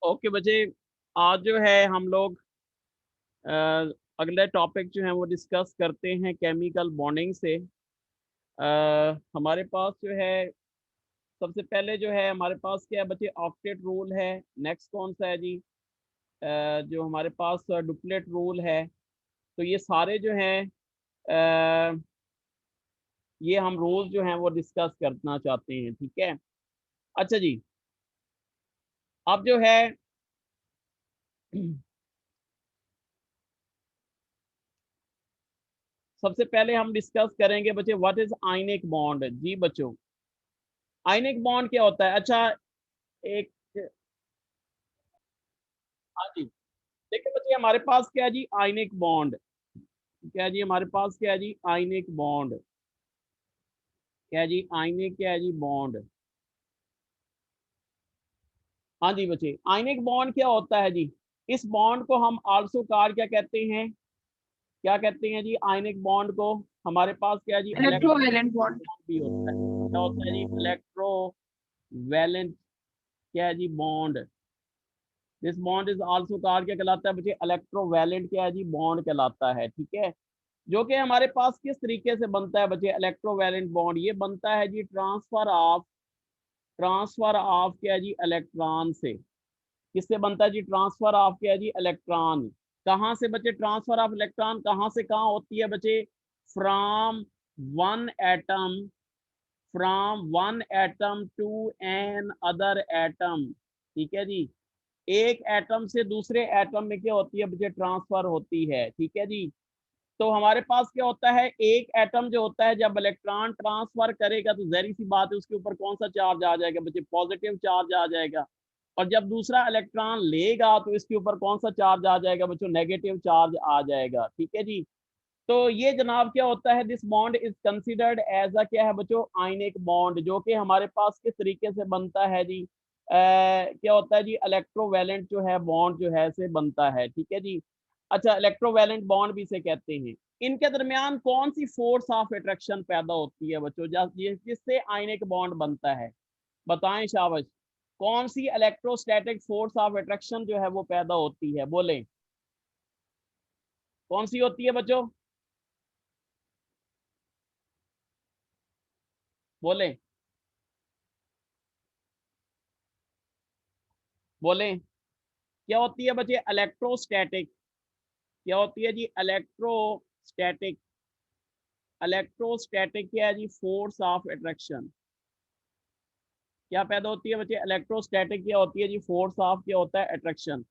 Okay बच्चे, आज जो है हम लोग अ, अगले टॉपिक जो है वो डिस्कस करते हैं केमिकल बॉन्डिंग से। हमारे पास जो है सबसे पहले जो है हमारे पास क्या है बच्चे, ऑक्टेट रूल है। नेक्स्ट कौन सा है जी? जो हमारे पास डुप्लेट रूल है। तो ये सारे जो हैं ये हम रूल जो हैं वो डिस्कस करना चाहते हैं, ठीक है। अच्छा जी, अब जो है सबसे पहले हम डिस्कस करेंगे बच्चे, व्हाट इज आयनिक बॉन्ड। जी बच्चों, आयनिक बॉन्ड क्या होता है? अच्छा, एक, हाँ जी, देखिए बच्चे, हमारे पास क्या है जी, आयनिक बॉन्ड। क्या है जी हमारे पास? क्या है जी? Ionic bond. क्या है जी? आयनिक क्या है जी? बॉन्ड। हाँ जी बच्चे, आयनिक बॉन्ड क्या होता है जी? इस बॉन्ड को हम आल्सो कार क्या कहते हैं? क्या कहते हैं जी आयनिक बॉन्ड को? हमारे पास क्या है जी, इलेक्ट्रो इलेक्ट्रोवेलेंट बॉन्ड। भी होता है। क्या होता है जी? इलेक्ट्रो वैलेंट क्या है जी? Bond. This bond is also कार क्या कहलाता है बच्चे? इलेक्ट्रोवैलेंट क्या है जी? बॉन्ड कहलाता है, ठीक है। जो कि हमारे पास किस तरीके से बनता है बच्चे? इलेक्ट्रोवैलेंट बॉन्ड ये बनता है जी ट्रांसफर ऑफ क्या है जी? इलेक्ट्रॉन से। किससे बनता है जी? ट्रांसफर ऑफ क्या है जी? इलेक्ट्रॉन। कहाँ से बच्चे? ट्रांसफर ऑफ इलेक्ट्रॉन कहाँ से कहाँ होती है बच्चे? From one atom to another atom, ठीक है जी। एक एटम से दूसरे एटम में क्या होती है बच्चे? ट्रांसफर होती है, ठीक है जी। तो हमारे पास क्या होता है, एक एटम जो होता है जब इलेक्ट्रॉन ट्रांसफर करेगा तो जहरी सी बात है उसके ऊपर कौन सा चार्ज आ जाएगा बच्चे? पॉजिटिव चार्ज आ जाएगा। और जब दूसरा इलेक्ट्रॉन लेगा तो इसके ऊपर कौन सा चार्ज आ जाएगा बच्चों? नेगेटिव चार्ज आ जाएगा, ठीक है जी। तो ये जनाब क्या होता है, this bond is considered as a क्या है बच्चों? आयनिक बॉन्ड, जो कि हमारे पास किस तरीके से बनता है जी? क्या होता है जी? इलेक्ट्रोवैलेंट जो है बॉन्ड जो है से बनता है, ठीक है जी। अच्छा, इलेक्ट्रोवैलेंट बॉन्ड भी इसे कहते हैं। इनके दरमियान कौन सी फोर्स ऑफ अट्रैक्शन पैदा होती है बच्चों, जिससे आयनिक बॉन्ड बनता है? बताएं शाबाश। कौन सी इलेक्ट्रोस्टैटिक फोर्स ऑफ अट्रैक्शन जो है वो पैदा होती है? बोले, कौन सी होती है बच्चों? बोले, बोले, क्या होती है बच्चे? इलेक्ट्रोस्टैटिक। क्या होती है जी? इलेक्ट्रोस्टैटिक। इलेक्ट्रोस्टैटिक क्या है जी? Force of attraction. क्या पैदा होती है बच्चे? इलेक्ट्रोस्टैटिक क्या होती है जी? फोर्स ऑफ क्या होता है? अट्रैक्शन।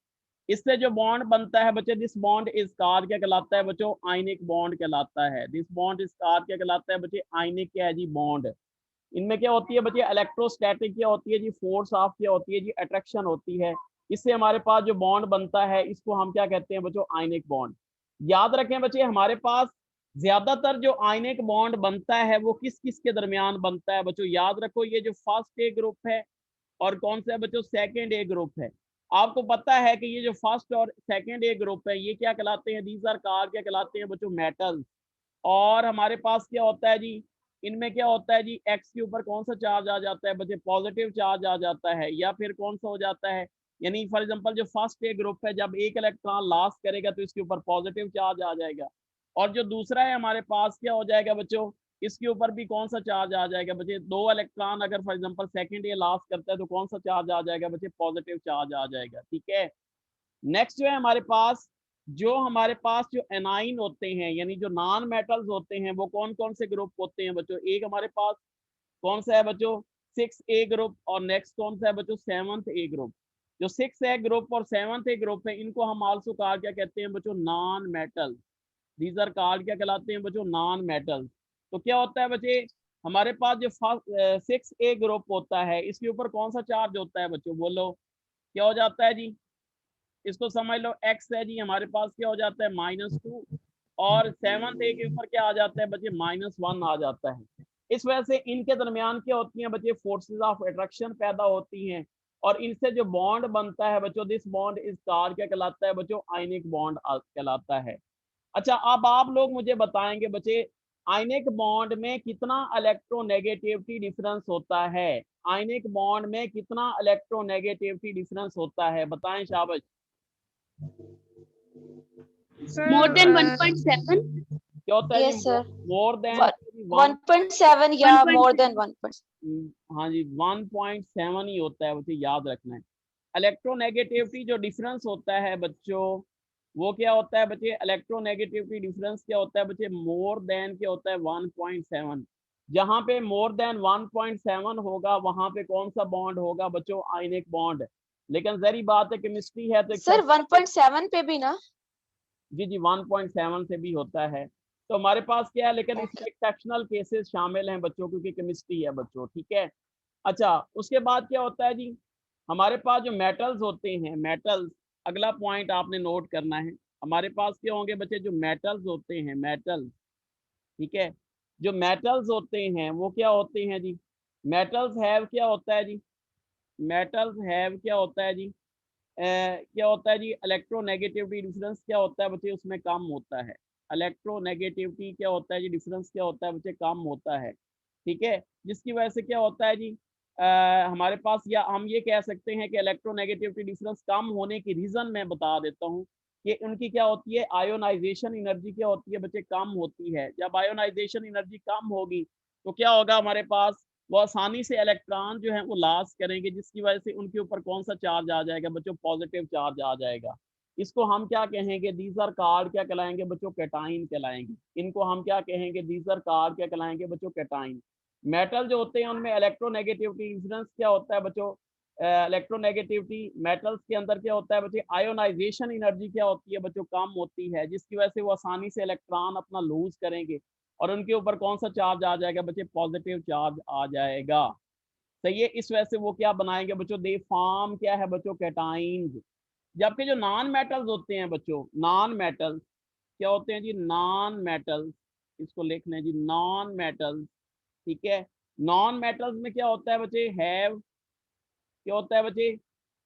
इससे जो बॉन्ड बनता है बच्चे, दिस बॉन्ड इज कार क्या कहलाता है बच्चों? आयनिक बॉन्ड कहलाता है। दिस बॉन्ड इज कार क्या कहलाता है बच्चे? आयनिक क्या है जी? बॉन्ड। इनमें क्या होती है बच्चे? इलेक्ट्रोस्टैटिक क्या होती है जी? फोर्स ऑफ क्या होती है जी? अट्रैक्शन होती है। इससे हमारे पास जो बॉन्ड बनता है इसको हम क्या कहते हैं बच्चों? Ionic bond. याद रखें बच्चे, हमारे पास ज्यादातर जो आयनिक बॉन्ड बनता है वो किस किस के दरमियान बनता है बच्चों? याद रखो, ये जो फर्स्ट ए ग्रुप है और कौन सा है बच्चों? सेकंड ए ग्रुप है। आपको पता है कि ये जो फर्स्ट और सेकंड ए ग्रुप है ये क्या कहलाते हैं? दीज आर कार क्या कहलाते हैं बच्चों? मेटल्स। और हमारे पास क्या होता है जी? इनमें क्या होता है जी? एक्स के ऊपर कौन सा चार्ज आ जाता है बच्चे? पॉजिटिव चार्ज आ जाता है। या फिर कौन सा हो जाता है, यानी फॉर एग्जांपल जो फर्स्ट ए ग्रुप है जब एक इलेक्ट्रॉन लॉस करेगा तो इसके ऊपर पॉजिटिव चार्ज आ जाएगा। और जो दूसरा है हमारे पास क्या हो जाएगा बच्चों? इसके ऊपर भी कौन सा चार्ज आ जाएगा बच्चे? दो इलेक्ट्रॉन अगर for example second A loss करता है तो कौन सा चार्ज आ जाएगा बच्चे? पॉजिटिव चार्ज आ जाएगा, ठीक है। नेक्स्ट जो है हमारे पास जो एनाइन होते हैं, यानी जो नॉन मेटल्स होते हैं, वो कौन कौन से ग्रुप होते हैं बच्चों? एक हमारे पास कौन सा है बच्चों? 6A group. और नेक्स्ट कौन सा है बच्चों? 7th A group. जो 6A ग्रुप और 7th A ग्रुप है इनको हम आल्सो कहा क्या कहते हैं बच्चों? Non metal. These are called क्या कहलाते हैं बच्चों? Non metal. तो क्या होता है बच्चे, हमारे पास जो 6A ग्रुप होता है इसके ऊपर कौन सा चार्ज होता है बच्चों? बोलो, क्या हो जाता है जी? इसको समझ लो, एक्स है जी हमारे पास क्या हो जाता है? -2। और 7th A के ऊपर क्या आ जाता है बच्चे? -1 आ जाता है। इस वजह से इनके दरमियान क्या होती हैं बच्चे? फोर्सेस ऑफ अट्रैक्शन पैदा होती हैं। और इनसे जो बॉन्ड बनता है बच्चों, दिस बॉन्ड इस कार क्या कहलाता है बच्चों? आयनिक बॉन्ड कहलाता है। अच्छा, अब आप लोग मुझे बताएंगे बच्चे, आयनिक बॉन्ड में कितना इलेक्ट्रोनेगेटिविटी डिफरेंस होता है? आयनिक बॉन्ड में कितना इलेक्ट्रोनेगेटिविटी डिफरेंस होता है? बताएं शाबाश। More than 1.7। क्या होता है जी? यस सर, मोर देन 1.7 या मोर देन 1. हाँ जी 1.7 ही होता है, उसे याद रखना है। इलेक्ट्रोनेगेटिविटी जो डिफरेंस होता है बच्चों, वो क्या होता है बच्चे? इलेक्ट्रोनेगेटिविटी डिफरेंस क्या होता है बच्चे? मोर देन क्या होता है? 1.7। जहां पे मोर देन 1.7 होगा वहां पे कौन सा बॉन्ड होगा बच्चों? Ionic bond. लेकिन जहरी बात है केमिस्ट्री है तो सर 1.7 पे भी ना? जी जी 1.7 से भी होता है। तो हमारे पास क्या है, लेकिन इसमें एक्सेप्शनल केसेस शामिल हैं बच्चों, क्योंकि केमिस्ट्री है बच्चों, ठीक है। अच्छा, उसके बाद क्या होता है जी? हमारे पास जो मेटल्स होते हैं, मेटल्स, अगला पॉइंट आपने नोट करना है। हमारे पास क्या होंगे बच्चे? जो मेटल्स होते हैं, मेटल्स, ठीक है। जो मेटल्स होते हैं वो क्या होते हैं जी? मेटल्स हैव क्या होता है जी? मेटल्स हैव क्या होता है जी? क्या होता है जी? इलेक्ट्रोनेगेटिविटी डिफरेंस क्या होता है बच्चे? उसमें कम होता है। इलेक्ट्रोनेगेटिविटी क्या होता है जी? डिफरेंस क्या होता है बच्चे? कम होता है, ठीक है। जिसकी वजह से क्या होता है जी? हमारे पास, या हम ये कह सकते हैं कि इलेक्ट्रोनेगेटिविटी डिफरेंस कम होने की रीजन मैं बता देता हूँ कि उनकी क्या होती है? आयोनाइजेशन एनर्जी क्या होती है बच्चे? कम होती है। जब आयोनाइजेशन एनर्जी कम होगी तो क्या होगा हमारे पास? वो आसानी से इलेक्ट्रॉन जो है वो लॉस करेंगे, जिसकी वजह से उनके ऊपर कौन सा चार्ज आ जाएगा बच्चों? पॉजिटिव चार्ज आ जाएगा। इसको हम क्या कहेंगे? दीज आर कार्ड क्या कहलाएंगे बच्चों? कैटाइन कहलाएंगे। इनको हम क्या कहेंगे? दीज आर कार्ड क्या कहलाएंगे बच्चों? कैटाइन। मेटल जो होते हैं उनमें इलेक्ट्रोनेगेटिविटी डिफरेंस क्या होता है बच्चों? इलेक्ट्रोनेगेटिविटी मेटल्स के अंदर क्या होता है बच्चे? आयोनाइजेशन एनर्जी क्या होती है बच्चों? कम होती है, जिसकी वजह से वो आसानी से इलेक्ट्रॉन अपना लूज करेंगे और उनके ऊपर कौन सा चार्ज आ जाएगा बच्चे? पॉजिटिव चार्ज आ जाएगा। सही है। इस वजह से वो क्या बनाएंगे बच्चों? दे फॉर्म क्या है बच्चों? कैटाइंस। जबकि जो नॉन मेटल्स होते हैं बच्चों, नॉन मेटल्स क्या होते हैं जी? नॉन मेटल्स, इसको लिख लें जी, नॉन मेटल्स, ठीक है। नॉन मेटल्स में क्या होता है बच्चे? हैव क्या होता है बच्चे?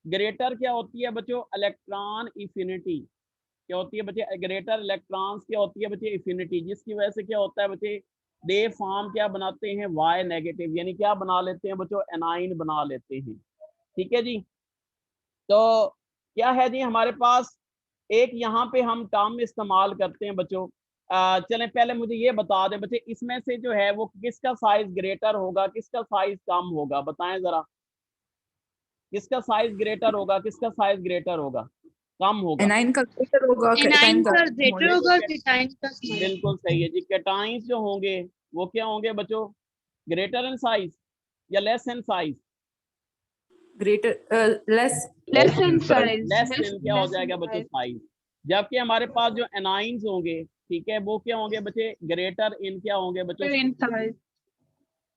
ग्रेटर क्या होती है बच्चों? इलेक्ट्रॉन इफिनिटी क्या होती है बच्चे? ग्रेटर इलेक्ट्रॉन्स क्या होती है बच्चे? इफिनिटी। जिसकी वजह से क्या होता है बच्चे? दे फॉर्म क्या बनाते हैं? वाई नेगेटिव, यानी क्या बना लेते हैं बच्चों? एनाइन बना लेते हैं, ठीक है जी। तो क्या है जी हमारे पास? एक यहाँ पे हम टर्म इस्तेमाल करते हैं बच्चों। चलें पहले मुझे ये बता दें बच्चे, इसमें से जो है वो किसका साइज ग्रेटर होगा, किसका साइज कम होगा? बताएं जरा, किसका साइज ग्रेटर होगा, किसका साइज ग्रेटर होगा? कम होगा। एनाइन का ग्रेटर होगा, एनाइन कैटाइन का का कम ग्रेटर होगा। होगा, कैटाइन का स्मॉल। बिल्कुल सही है जी। कैटाइंस जो होंगे वो क्या होंगे बच्चों? ग्रेटर इन साइज या less in size? Greater less less in size. Less in क्या हो जाएगा बच्चों? साइज। जबकि हमारे पास जो एनाइंस होंगे, ठीक है, वो क्या होंगे बच्चे? ग्रेटर इन क्या होंगे बच्चों? In size.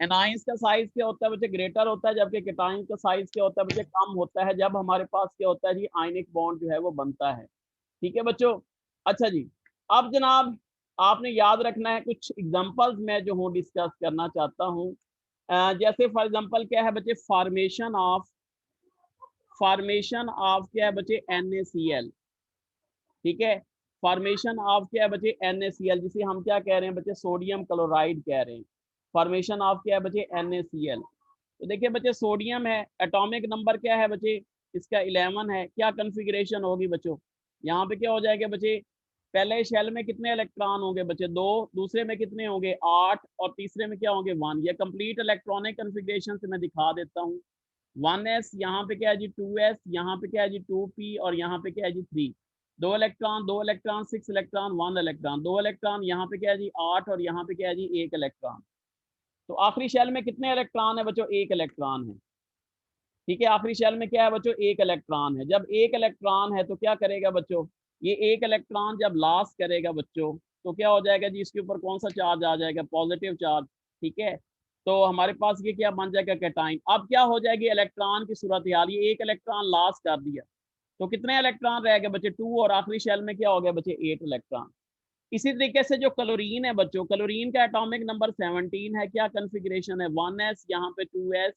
एनाइंस का साइज क्या होता है बच्चे? ग्रेटर होता है। जबकि कैटाइंस का साइज क्या होता है बच्चे? कम होता है, जब हमारे पास क्या होता है जी? आयनिक बॉन्ड जो है वो बनता है, ठीक है बच्चों। अच्छा जी, अब जनाब आपने याद रखना है, कुछ एग्जांपल्स मैं जो हूँ डिस्कस करना चाहता हूँ। जैसे फॉर एग्जांपल क्या है बच्चे? फॉर्मेशन ऑफ क्या है बच्चे? NaCl, ठीक है। फॉर्मेशन ऑफ क्या है बच्चे? NaCl, जिसे हम क्या कह रहे हैं बच्चे? सोडियम क्लोराइड कह रहे हैं। फॉर्मेशन ऑफ क्या है बच्चे? NaCl। तो देखिए बच्चे, सोडियम है, एटॉमिक नंबर क्या है बच्चे? इसका 11 है। क्या कन्फिग्रेशन होगी बच्चों? यहाँ पे क्या हो जाएगा बच्चे? पहले शेल में कितने इलेक्ट्रॉन होंगे बच्चे? 2। दूसरे में कितने होंगे? 8। और तीसरे में क्या होंगे? 1। ये कंप्लीट इलेक्ट्रॉनिक कन्फिग्रेशन से मैं दिखा देता हूँ। 1s, यहाँ पे क्या है जी? 2s, यहाँ पे क्या है जी? 2p, और यहाँ पे क्या है जी? 3। 2 इलेक्ट्रॉन 6 इलेक्ट्रॉन 1 इलेक्ट्रॉन, 2 इलेक्ट्रॉन, यहाँ पे क्या है जी? 8, और यहाँ पे क्या है जी? 1 इलेक्ट्रॉन। तो आखिरी शेल में कितने इलेक्ट्रॉन है बच्चों? 1 इलेक्ट्रॉन है, ठीक है। आखिरी शेल में क्या है बच्चों? 1 इलेक्ट्रॉन है। जब 1 इलेक्ट्रॉन है तो क्या करेगा बच्चों? ये 1 इलेक्ट्रॉन जब लॉस करेगा बच्चों, तो क्या हो जाएगा जी? इसके ऊपर कौन सा चार्ज आ जाएगा? पॉजिटिव चार्ज, ठीक है। तो हमारे पास ये क्या बन जाएगा? कैटाइन। अब क्या हो जाएगी इलेक्ट्रॉन की सूरत हाल? ये 1 इलेक्ट्रॉन लॉस कर दिया, तो कितने इलेक्ट्रॉन रह गए बच्चे? 2। और आखिरी शेल में क्या हो गया बच्चे? 8 इलेक्ट्रॉन। इसी तरीके से जो क्लोरीन है बच्चों, क्लोरीन का एटॉमिक नंबर 17 है। क्या कन्फिग्रेशन है? 1s, यहाँ पे 2s,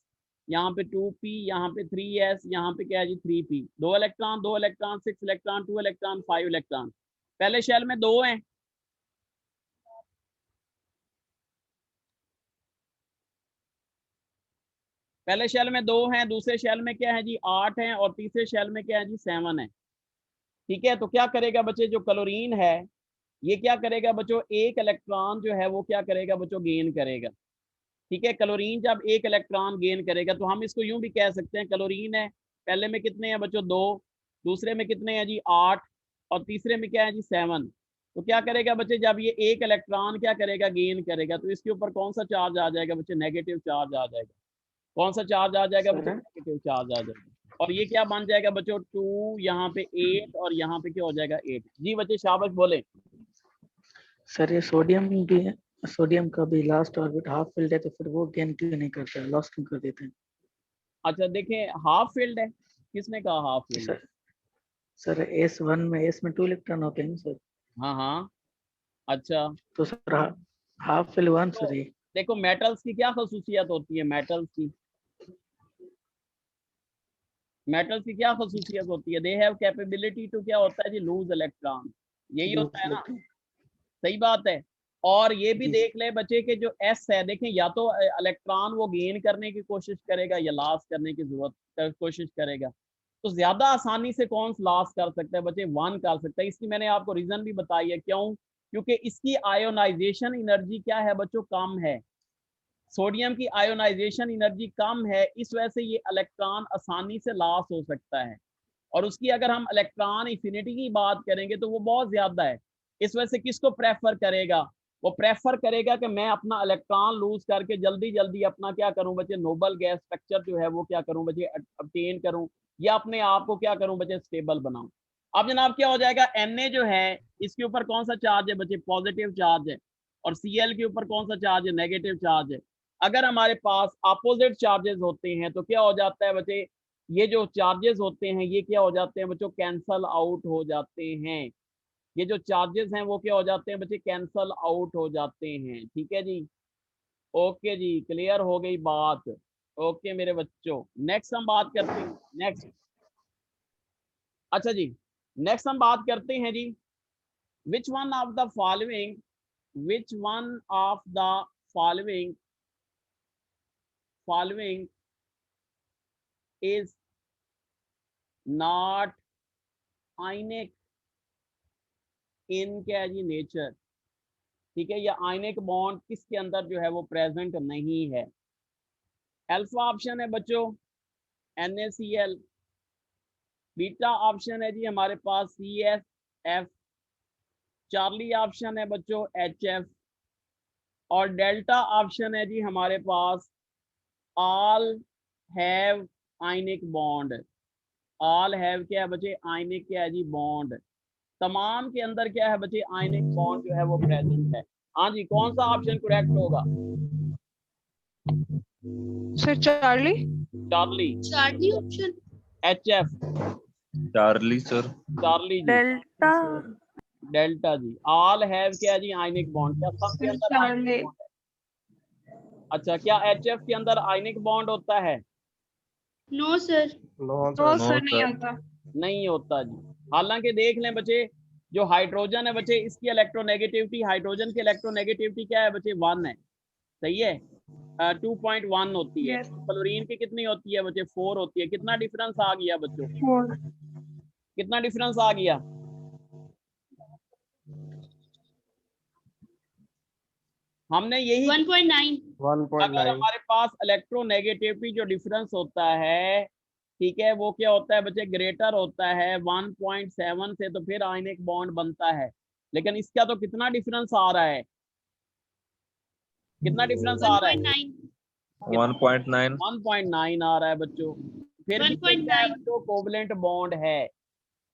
यहाँ पे 2p, यहाँ पे 3s, यहाँ पे क्या है जी? 3p। 2 electron 2 electron 6 electron 2 electron 5 electron. पहले शेल में 2 हैं, पहले शेल में 2 हैं, दूसरे शेल में क्या है जी 8 हैं, और तीसरे शेल में क्या है जी 7 है। ठीक है, तो क्या करेगा बच्चे, जो क्लोरीन है ये क्या करेगा बच्चों, एक इलेक्ट्रॉन जो है वो क्या करेगा बच्चों, गेन करेगा। ठीक है, क्लोरीन जब एक इलेक्ट्रॉन गेन करेगा तो हम इसको यूं भी कह सकते हैं, क्लोरीन है पहले में कितने हैं बच्चों 2, दूसरे में कितने हैं जी 8, और तीसरे में क्या है जी 7। तो क्या करेगा बच्चे, जब ये एक इलेक्ट्रॉन क्या करेगा, गेन करेगा, तो इसके ऊपर कौन सा चार्ज आ जाएगा बच्चे, नेगेटिव चार्ज आ जाएगा। कौन सा चार्ज आ जाएगा बच्चे, नेगेटिव चार्ज आ जाएगा। और ये क्या बन जाएगा बच्चों 2, यहाँ पे 8, और यहाँ पे क्या हो जाएगा 8। जी बच्चे शाबाश बोले। सर ये सोडियम भी है, सोडियम का भी लास्ट ऑर्बिट हाफ फिल्ड है, तो फिर वो गेन क्यों नहीं करता है, लॉस क्यों कर देते हैं? अच्छा देखें, हाफ फील्ड है, किसने कहा हाफ फील्ड है? सर S1 में S में 2 इलेक्ट्रॉन होते हैं ना सर, हाँ हाँ, अच्छा तो सर हाफ फिल 1 सर ये। देखो मेटल्स की क्या खसूसियत होती है, मेटल्स की क्या खसूसियत होती है, दे हैव कैपेबिलिटी टू क्या होता है जी, लूज इलेक्ट्रॉन, यही होता है ना, सही बात है। और ये भी देख ले बच्चे के जो एस है, देखें या तो इलेक्ट्रॉन वो गेन करने की कोशिश करेगा या लॉस करने की कोशिश करेगा। तो ज्यादा आसानी से कौन लॉस कर सकता है बच्चे, 1 कर सकता है। इसकी मैंने आपको रीजन भी बताई है, क्यों, क्योंकि इसकी आयोनाइजेशन एनर्जी क्या है बच्चों, कम है। सोडियम की आयोनाइजेशन एनर्जी कम है, इस वजह से ये इलेक्ट्रॉन आसानी से लॉस हो सकता है। और उसकी अगर हम इलेक्ट्रॉन इन्फिनिटी की बात करेंगे तो वो बहुत ज्यादा है। इस वजह से किसको प्रेफर करेगा, वो प्रेफर करेगा कि मैं अपना इलेक्ट्रॉन लूज करके जल्दी जल्दी अपना क्या करूं बच्चे, नोबल गैस स्ट्रक्चर जो है वो क्या करूं बच्चे, ऑब्टेन करूं, या अपने आप को क्या करूं बच्चे, स्टेबल बनाऊं। अब जनाब क्या हो जाएगा, Na जो है इसके ऊपर कौन सा चार्ज है बच्चे, पॉजिटिव चार्ज है, और Cl के ऊपर कौन सा चार्ज है, नेगेटिव चार्ज है। अगर हमारे पास अपोजिट चार्जेस होते हैं तो क्या हो जाता है बच्चे, ये जो चार्जेस होते हैं ये क्या हो जाते हैं बच्चों, कैंसल आउट हो जाते हैं। ये जो चार्जेस हैं वो क्या हो जाते हैं बच्चे, कैंसल आउट हो जाते हैं। ठीक है जी, ओके जी, क्लियर हो गई बात। ओके मेरे बच्चों, नेक्स्ट हम बात करते हैं, नेक्स्ट, अच्छा जी नेक्स्ट हम बात करते हैं जी, which one of the following, which one of the following following is not ionic in क्या है जी नेचर। ठीक है, या आयनिक बॉन्ड किसके अंदर जो है वो प्रेजेंट नहीं है। अल्फा ऑप्शन है बच्चों NaCl, बीटा ऑप्शन है जी हमारे पास CSF, चार्ली ऑप्शन है बच्चों HF, और डेल्टा ऑप्शन है जी हमारे पास all have ionic bond. All have क्या है बच्चे, आयनिक क्या है जी बॉन्ड। तमाम के अंदर क्या है बच्चे, आयनिक बॉन्ड जो है वो प्रेजेंट है। हाँ जी, कौन सा ऑप्शन करेक्ट होगा? Sir Charlie, Charlie option, HF, Charlie sir, Charlie जी, डेल्टा, डेल्टा जी। ऑल हैव क्या जी, आयनिक बॉन्ड, क्या सबके अंदर आयनिक बॉन्ड है? अच्छा, क्या HF के अंदर आयनिक बॉन्ड होता है? नो सर, नो सर नहीं सर, आता। नहीं होता जी। हालांकि देख लें बच्चे, जो हाइड्रोजन है बच्चे, इसकी इलेक्ट्रोनेगेटिविटी, हाइड्रोजन की इलेक्ट्रोनेगेटिविटी क्या है बच्चे, 1 है, सही है, 2.1 होती है। Yes. क्लोरीन की कितनी होती है बच्चे, 4 होती है। कितना डिफरेंस आ गया बच्चों, 4, कितना डिफरेंस आ गया? हमने यही 1.9, अगर हमारे पास इलेक्ट्रोनेगेटिविटी जो डिफरेंस होता है, ठीक है, वो क्या होता है बच्चे, ग्रेटर होता है 1.7 से, तो फिर आयनिक बॉन्ड बनता है। लेकिन इसका तो कितना डिफरेंस आ रहा है, कितना डिफरेंस आ रहा है? 1.9, 1.9 आ रहा है बच्चों। फिर भी ये क्या है बच्चों, कोवलेंट बॉन्ड है।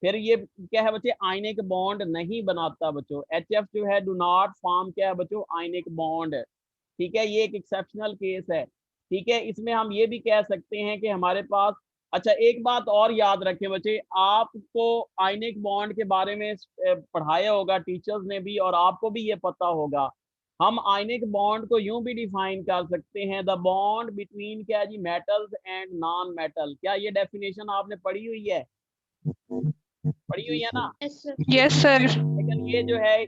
फिर ये क्या है बच्चे, आयनिक बॉन्ड नहीं बनाता बच्चों। HF जो है डू नॉट फॉर्म क्या है बच्चों, आयनिक बॉन्ड। ठीक है, ये एक एक्सेप्शनल केस है। ठीक है, इसमें हम ये भी कह सकते हैं कि हमारे पास, अच्छा एक बात और याद रखें बच्चे, आपको आयनिक बॉन्ड के बारे में पढ़ाया होगा टीचर्स ने भी, और आपको भी ये पता होगा। हम आयनिक बॉन्ड को यूं भी डिफाइन कर सकते हैं, द बॉन्ड बिटवीन क्या जी, मेटल्स एंड नॉन मेटल। क्या ये डेफिनेशन आपने पढ़ी हुई है, पढ़ी हुई है ना? यस सर, लेकिन ये जो है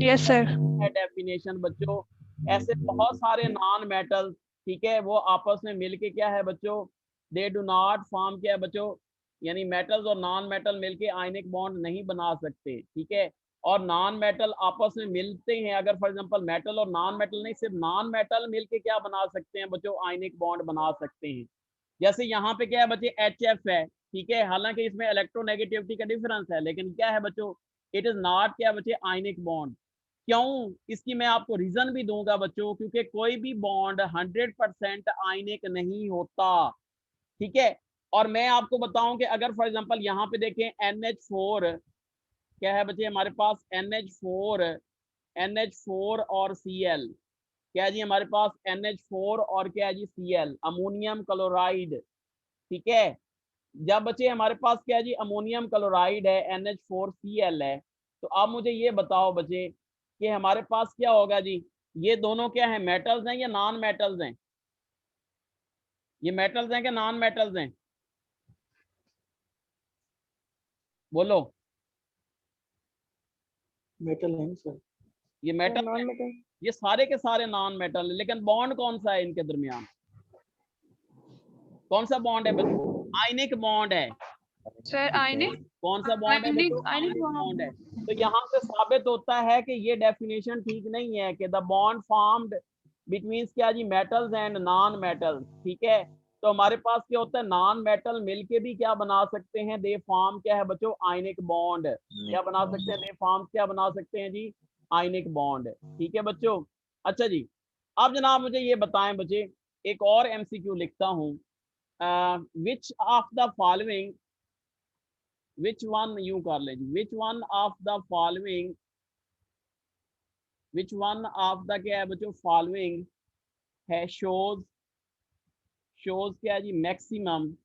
यस सर, डेफिनेशन बच्चों, ऐसे बहुत सारे नॉन मेटल, ठीक है, वो आपस में मिलके क्या है बच्चों, दे डू नॉट फॉर्म क्या है बच्चों, यानी मेटल्स और नॉन मेटल मिलके आयनिक बॉन्ड नहीं बना सकते, ठीक है। और नॉन मेटल आपस में मिलते हैं, अगर फॉर एग्जांपल मेटल और नॉन मेटल नहीं, सिर्फ नॉन मेटल मिलके क्या बना सकते हैं बच्चों, आयनिक बॉन्ड बना सकते हैं। जैसे यहाँ पे क्या है बच्चे, HF है, ठीक है, हालांकि इसमें इलेक्ट्रोनेगेटिविटी का डिफरेंस है, लेकिन क्या है बच्चों, इट इज नॉट क्या बच्चे, आयनिक बॉन्ड। क्यों, इसकी मैं आपको रीजन भी दूंगा बच्चों, क्योंकि कोई भी बॉन्ड 100% आयनिक नहीं होता, ठीक है। और मैं आपको बताऊं कि अगर फॉर एग्जांपल यहाँ पे देखें NH4 क्या है बच्चे हमारे पास, NH4 और Cl, क्या है जी हमारे पास NH4 और क्या है जी Cl, अमोनियम क्लोराइड, ठीक है। जब बच्चे हमारे पास क्या है जी, अमोनियम क्लोराइड है, NH4Cl है, तो आप मुझे ये बताओ बच्चे कि हमारे पास क्या होगा जी, ये दोनों क्या है, मेटल्स हैं या नॉन मेटल्स हैं, ये मेटल्स हैं कि नॉन मेटल्स हैं, बोलो। मेटल है सर। ये मेटल है, ये सारे के सारे नॉन मेटल है, लेकिन बॉन्ड कौन सा है इनके दरमियान, कौन सा बॉन्ड है बच्चों, आयनिक बॉन्ड है। सर आयनिक कौन सा बॉन्ड है बच्चों, आयनिक बॉन्ड है। तो यहाँ से साबित होता है कि ये डेफिनेशन ठीक नहीं है कि द बॉन्ड फॉर्म्ड बिटवीन क्या जी, मेटल्स एंड नॉन मेटल्स, ठीक है। तो हमारे पास क्या होता है, नॉन मेटल मिलके भी क्या बना सकते हैं, दे फॉर्म क्या है बच्चों, आयनिक बॉन्ड, क्या बना सकते हैं, दे फॉर्म क्या बना सकते हैं जी, आयनिक बॉन्ड, ठीक है बच्चों। अच्छा जी, अब जनाब मुझे ये बताएं बच्चे, एक और MCQ लिखता हूँ, which of the following, which one यूं कर लें, which one of the following, which one of the क्या है बच्चों, following है, shows क्या है जी, maximum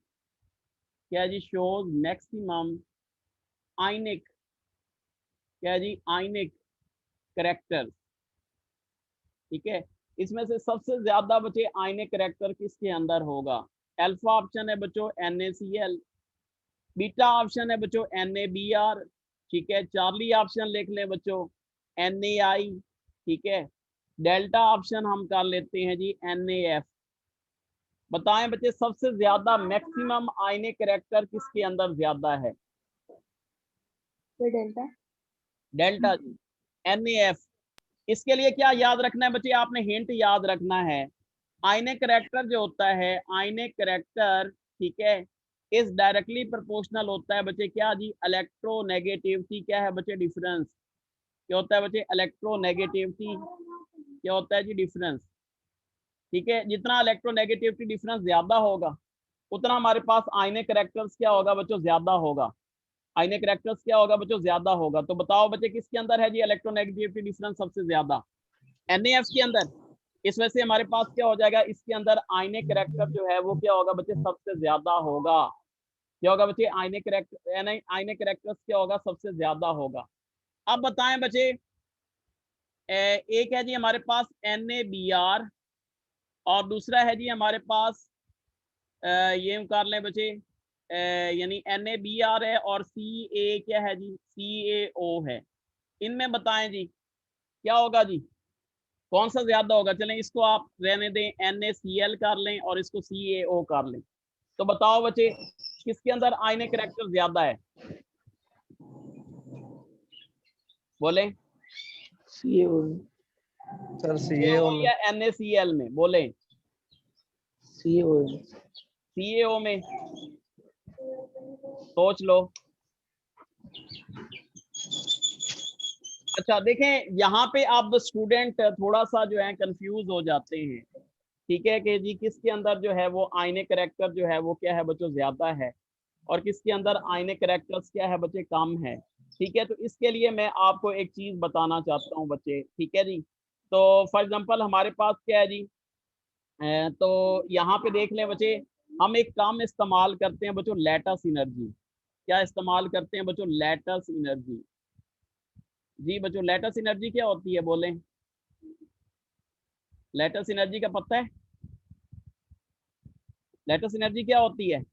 क्या है जी, shows maximum ionic क्या है जी, ionic characters, ठीक है। इसमें से सबसे ज्यादा बच्चे आयनिक करेक्टर किसके अंदर होगा, अल्फा ऑप्शन है बच्चों NaCl, बीटा ऑप्शन है बच्चों NaBr, ठीक है, चार्ली ऑप्शन लिख लें बच्चों NaI, ठीक है, डेल्टा ऑप्शन हम कर लेते हैं जी NaF। बताएं बच्चे सबसे ज्यादा मैक्सिमम आयनिक करेक्टर किसके अंदर ज्यादा है, डेल्टा। डेल्टा जी, NaF। इसके लिए क्या याद रखना है बच्चे, आपने हिंट याद रखना है, आयनिक करेक्टर जो होता है, आयनिक करेक्टर, ठीक है, इस डायरेक्टली प्रोपोर्शनल होता है बच्चे क्या जी, इलेक्ट्रोनेगेटिविटी क्या है बच्चे, डिफरेंस, क्या होता है बच्चे, इलेक्ट्रोनेगेटिविटी क्या होता है जी, डिफरेंस, ठीक है। जितना इलेक्ट्रोनेगेटिविटी डिफरेंस ज्यादा होगा, उतना हमारे पास आयनिक करेक्टर्स क्या होगा बच्चों, ज्यादा होगा, आयनिक करेक्टर्स क्या होगा बच्चों, ज्यादा होगा। तो बताओ बच्चे किसके अंदर है जी इलेक्ट्रोनेगेटिविटी डिफरेंस सबसे ज्यादा, NaF के अंदर। इस वजह से हमारे पास क्या हो जाएगा, इसके अंदर आयनिक करेक्टर जो है वो क्या होगा बच्चे, सबसे ज्यादा होगा, क्या होगा बच्चे, आयनिक करेक्टर, आयनिक करेक्टर्स क्या होगा, सबसे ज्यादा होगा। अब बताएं बच्चे, एक है जी हमारे पास NaBr और दूसरा है जी हमारे पास ये कर लें बच्चे, यानी NaBr है और Ca क्या है जी, CaO है। इनमें बताएं जी क्या होगा जी, कौन सा ज्यादा होगा। चलें इसको आप रहने दें, NaCl कर लें और इसको CaO कर लें। तो बताओ बच्चे किसके अंदर आयनिक करेक्टर ज्यादा है, बोले CaO सर CaO CaO में। या NaCl में, बोले CaO CaO में, सोच लो। अच्छा देखें, यहाँ पे आप स्टूडेंट थोड़ा सा जो है कंफ्यूज हो जाते हैं, ठीक है, कि जी किसके अंदर जो है वो आयनिक करेक्टर जो है वो क्या है बच्चों ज्यादा है और किसके अंदर आयनिक करेक्टर्स क्या है बच्चे कम है, ठीक है। तो इसके लिए मैं आपको एक चीज बताना चाहता हूँ बच्चे, ठीक है जी। तो फॉर एग्जांपल हमारे पास क्या है जी, तो यहाँ पे देख लें बच्चे, हम एक काम इस्तेमाल करते हैं बच्चों, लैटस एनर्जी। क्या इस्तेमाल करते हैं बच्चों, लैटस एनर्जी। जी बच्चों लैटस एनर्जी क्या होती है, बोलें लैटस एनर्जी का पता है, लैटस एनर्जी क्या होती है।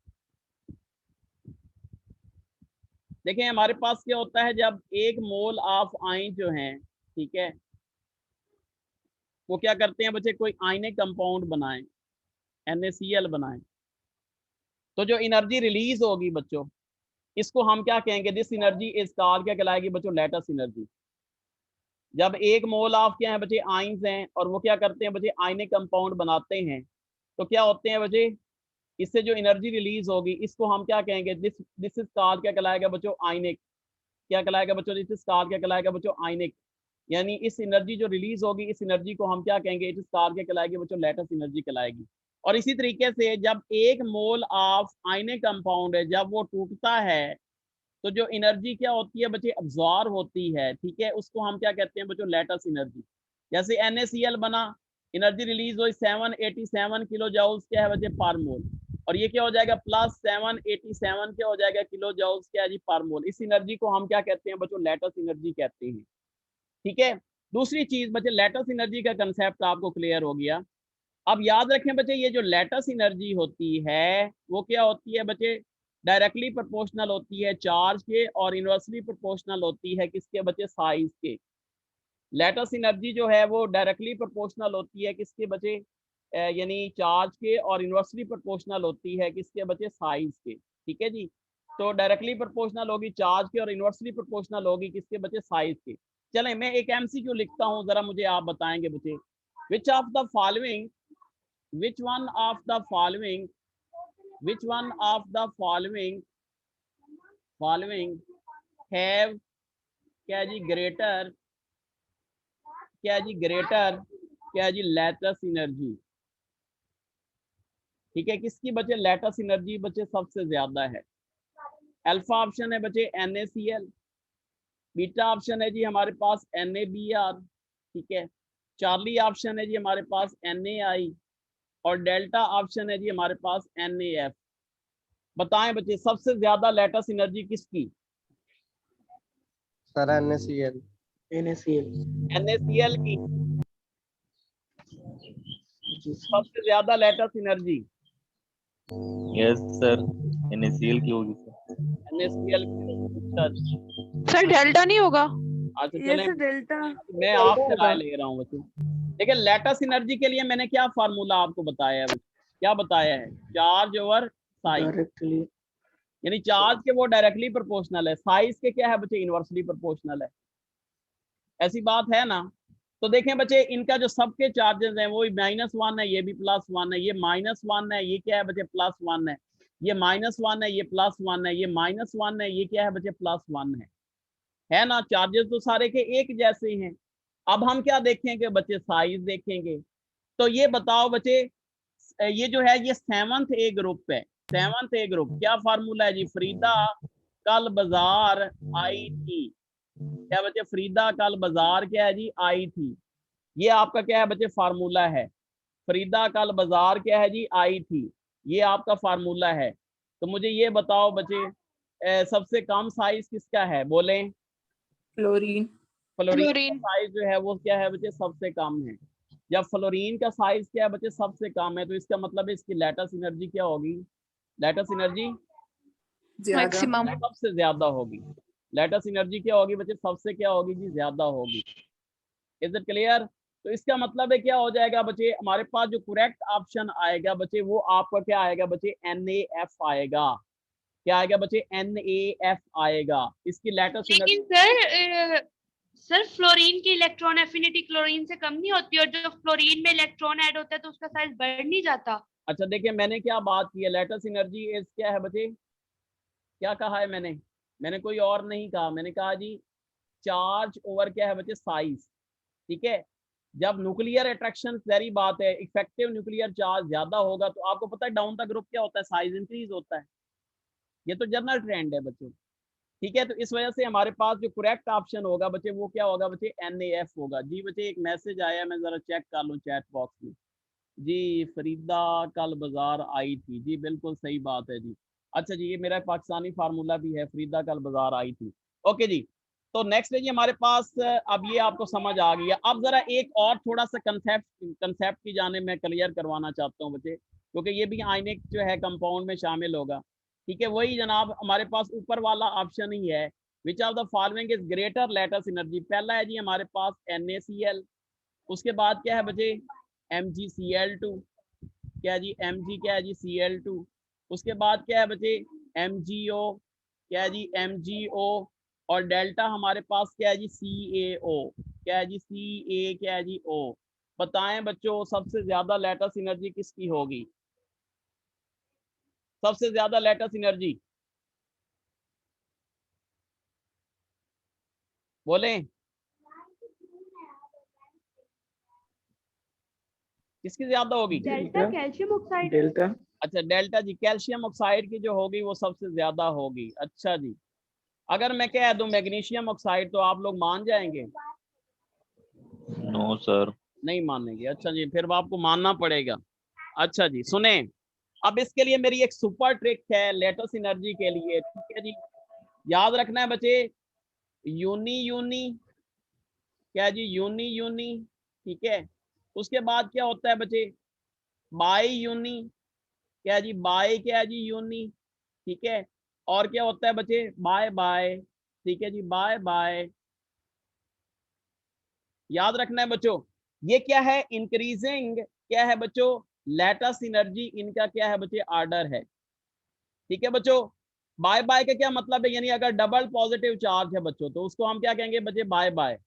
देखें हमारे पास क्या होता है, जब एक मोल ऑफ आयन जो है, ठीक है, वो क्या करते हैं बच्चे, कोई आयनिक कंपाउंड बनाएं, NaCl बनाएं, तो जो एनर्जी रिलीज होगी बच्चों, इसको हम क्या कहेंगे? दिस एनर्जी इज कॉल्ड, क्या कहलाएगी बच्चों? Lattice energy. जब एक मोल ऑफ क्या है बच्चे? आयंस हैं, और वो क्या करते हैं बच्चे? आयनिक कंपाउंड बनाते हैं, तो क्या होते हैं बच्चे? इससे जो एनर्जी रिलीज होगी, इसको हम क्या कहेंगे? दिस इज कॉल्ड, क्या कहलाएगा बच्चों? आयनिक। क्या कहलाएगा बच्चों? दिस इज कॉल्ड, क्या कहलाएगा बच्चों? आयनिक। यानी इस एनर्जी जो रिलीज होगी, इस एनर्जी को हम क्या कहेंगे? इट इज कॉल्ड, क्या कहलाएगी बच्चों? लैटिस एनर्जी कहलाएगी। और इसी तरीके से जब एक मोल ऑफ आयनिक कंपाउंड है, जब वो टूटता है, तो जो एनर्जी क्या होती है बच्चे? अब्जॉर्ब होती है, ठीक है, उसको हम क्या कहते हैं बच्चों? Lattice energy. जैसे NaCl बना, एनर्जी रिलीज हुई 787 किलो जूल्स क्या है बच्चे? पर मोल, और ये क्या हो जाएगा? प्लस 787 क्या हो जाएगा? किलो जूल्स क्या है जी? पर मोल। इस एनर्जी को हम क्या कहते हैं बच्चों? लैटिस एनर्जी कहते हैं, ठीक है। दूसरी चीज बच्चे, लैटिस एनर्जी का कंसेप्ट आपको क्लियर हो गया। अब याद रखें बच्चे, ये जो लैटिस एनर्जी होती है वो क्या होती है बच्चे? डायरेक्टली प्रोपोर्शनल होती है चार्ज के, और इनवर्सली प्रोपोर्शनल होती है किसके बच्चे? साइज के। लैटिस एनर्जी जो है वो डायरेक्टली प्रोपोर्शनल होती है किसके बच्चे? यानी चार्ज के, और इनवर्सली प्रोपोर्शनल होती है किसके बच्चे? साइज के, ठीक है जी। तो डायरेक्टली प्रोपोर्शनल होगी चार्ज के, और इनवर्सली प्रोपोर्शनल होगी किसके बच्चे? साइज के। चलें, मैं एक MCQ लिखता हूँ, जरा मुझे आप बताएंगे बच्चे, which of the following which one of the following have क्या जी? ग्रेटर क्या जी? लैटिस एनर्जी, ठीक है। किसकी बच्चे? लैटिस एनर्जी बच्चे सबसे ज्यादा है। अल्फा ऑप्शन है बच्चे NaCl, बीटा ऑप्शन है जी हमारे पास NaBr, ठीक है, चार्ली ऑप्शन है जी हमारे पास NaI, और डेल्टा ऑप्शन है जी हमारे पास NaF। बताएं बच्चे सबसे ज्यादा लैटिस एनर्जी किसकी? Sir NaCl। NaCl की जी सर। सबसे ज्यादा lattice energy yes sir, NaCl की होगी सर। NaCl की। सर डेल्टा नहीं होगा? अच्छा ये चलें, सर डेल्टा मैं आपसे राय ले रहा हूँ बच्चे। देखिए लैटिस एनर्जी के लिए मैंने क्या फार्मूला आपको बताया है बच्चे? क्या बताया है? चार्ज ओवर साइज, डायरेक्टली यानी चार्ज के वो डायरेक्टली प्रोपोर्शनल है, साइज के क्या है बच्चे? इनवर्सली प्रोपोर्शनल है। ऐसी बात है ना? तो देखें बच्चे, इनका जो सबके चार्जेस हैं वो -1 है, ये भी +1 है, ये -1 है, ये क्या है बच्चे? +1 है, ये -1 है, ये +1 है, ये -1 है, ये क्या है बच्चे? +1 है ना? चार्जेस तो सारे के एक जैसे हैं। अब हम क्या देखेंगे बच्चे? साइज देखेंगे। तो ये बताओ बच्चे, ये जो है ये 7th A ग्रुप है। 7th A ग्रुप क्या फार्मूला है जी? फरीदा कल बाजार आई थी, क्या बच्चे? फरीदा कल बाजार क्या है जी? आई थी। ये आपका क्या है बच्चे? फार्मूला है। फरीदा कल बाजार क्या है जी? आई थी, ये आपका फार्मूला है। तो मुझे ये बताओ बच्चे, सबसे कम साइज किसका है? बोलें। फ्लोरीन। फ्लोरीन का साइज जो है वो क्या है बच्चे? सबसे कम है। जब फ्लोरीन का साइज क्या है बच्चे? सबसे कम है, तो इसका मतलब है इसकी लैटिस एनर्जी क्या होगी? Lattice energy maximum. सबसे ज्यादा होगी। लैटिस एनर्जी क्या होगी बच्चे? सबसे क्या होगी जी? ज्यादा होगी। Is it clear? तो इसका मतलब है क्या हो जाएगा बच्चे? हमारे पास जो करेक्ट ऑप्शन आएगा बच्चे वो आपका क्या आएगा बच्चे? NaF आएगा। क्या आएगा बच्चे? NaF आएगा। इसकी लैटिस एनर्जी। लेकिन सर फ्लोरीन की इलेक्ट्रॉन एफिनिटी क्लोरीन से कम नहीं होती, और जब फ्लोरीन में इलेक्ट्रॉन ऐड होता है तो उसका साइज बढ़ नहीं जाता? अच्छा देखिए, मैंने क्या बात की है? लैटिस एनर्जी इज क्या है बच्चे? क्या कहा है मैंने कोई और नहीं कहा। मैंने कहा जी चार्ज ओवर क्या है बच्चे? साइज, ठीक है। जब न्यूक्लियर अट्रैक्शन, सारी बात है, इफेक्टिव न्यूक्लियर चार्ज ज्यादा होगा तो आपको पता है डाउन द ग्रुप क्या होता है? साइज इंक्रीज होता है। ये तो जनरल ट्रेंड है बच्चों, ठीक है। तो इस वजह से हमारे पास जो करेक्ट ऑप्शन होगा बच्चे वो क्या होगा बच्चे? NaF होगा। जी बच्चे एक मैसेज आया, मैं जरा चेक कर लूँ चैट बॉक्स में। जी फरीदा कल बाजार आई थी, जी बिल्कुल सही बात है जी। अच्छा जी, ये मेरा पाकिस्तानी फार्मूला भी है, फरीदा कल बाजार आई थी। ओके जी, तो नेक्स्ट है जी हमारे पास। अब ये आपको समझ आ गया। अब जरा एक और थोड़ा सा कंसेप्ट की जाने मैं क्लियर करवाना चाहता हूँ बच्चे, क्योंकि ये भी आयनिक जो है कंपाउंड में शामिल होगा, ठीक है। वही जनाब हमारे पास ऊपर वाला ऑप्शन ही है, which of the following is greater lattice energy. पहला है जी हमारे पास NaCl, उसके बाद क्या है बच्चे? MgCl2, क्या है जी Mg, क्या है जी Cl2। उसके बाद क्या है बच्चे MgO, क्या है जी MgO, और डेल्टा हमारे पास क्या है जी CaO, क्या है जी Ca, क्या है जी O। बताएं बच्चों सबसे ज्यादा लेटेस्ट एनर्जी किसकी होगी? सबसे ज्यादा लेटेस्ट एनर्जी बोलें किसकी ज्यादा होगी? Delta calcium oxide. डेल्टा। अच्छा डेल्टा जी, कैल्शियम ऑक्साइड की जो होगी वो सबसे ज्यादा होगी। अच्छा जी, अगर मैं कह दूं मैग्नीशियम ऑक्साइड तो आप लोग मान जाएंगे? No sir. नहीं मानेंगे। अच्छा जी, फिर आपको मानना पड़ेगा। अच्छा जी सुने, अब इसके लिए मेरी एक सुपर ट्रिक है लेटेस्ट एनर्जी के लिए, ठीक है जी। याद रखना है बच्चे, यूनी यूनी, क्या है जी यूनी यूनी, ठीक है। उसके बाद क्या होता है बच्चे, बाई यूनी, क्या है जी बाय, क्या है जी यूनी, ठीक है। और क्या होता है बच्चे, बाय बाय, ठीक है जी बाय बाय। याद रखना है बच्चों, ये क्या है इंक्रीजिंग, क्या है बच्चों लेटेस्ट एनर्जी, इनका क्या है बच्चे ऑर्डर है, ठीक है बच्चों। बाय बाय का क्या मतलब है, यानी अगर डबल पॉजिटिव चार्ज है बच्चों तो उसको हम क्या कहेंगे बच्चे, बाय बाय।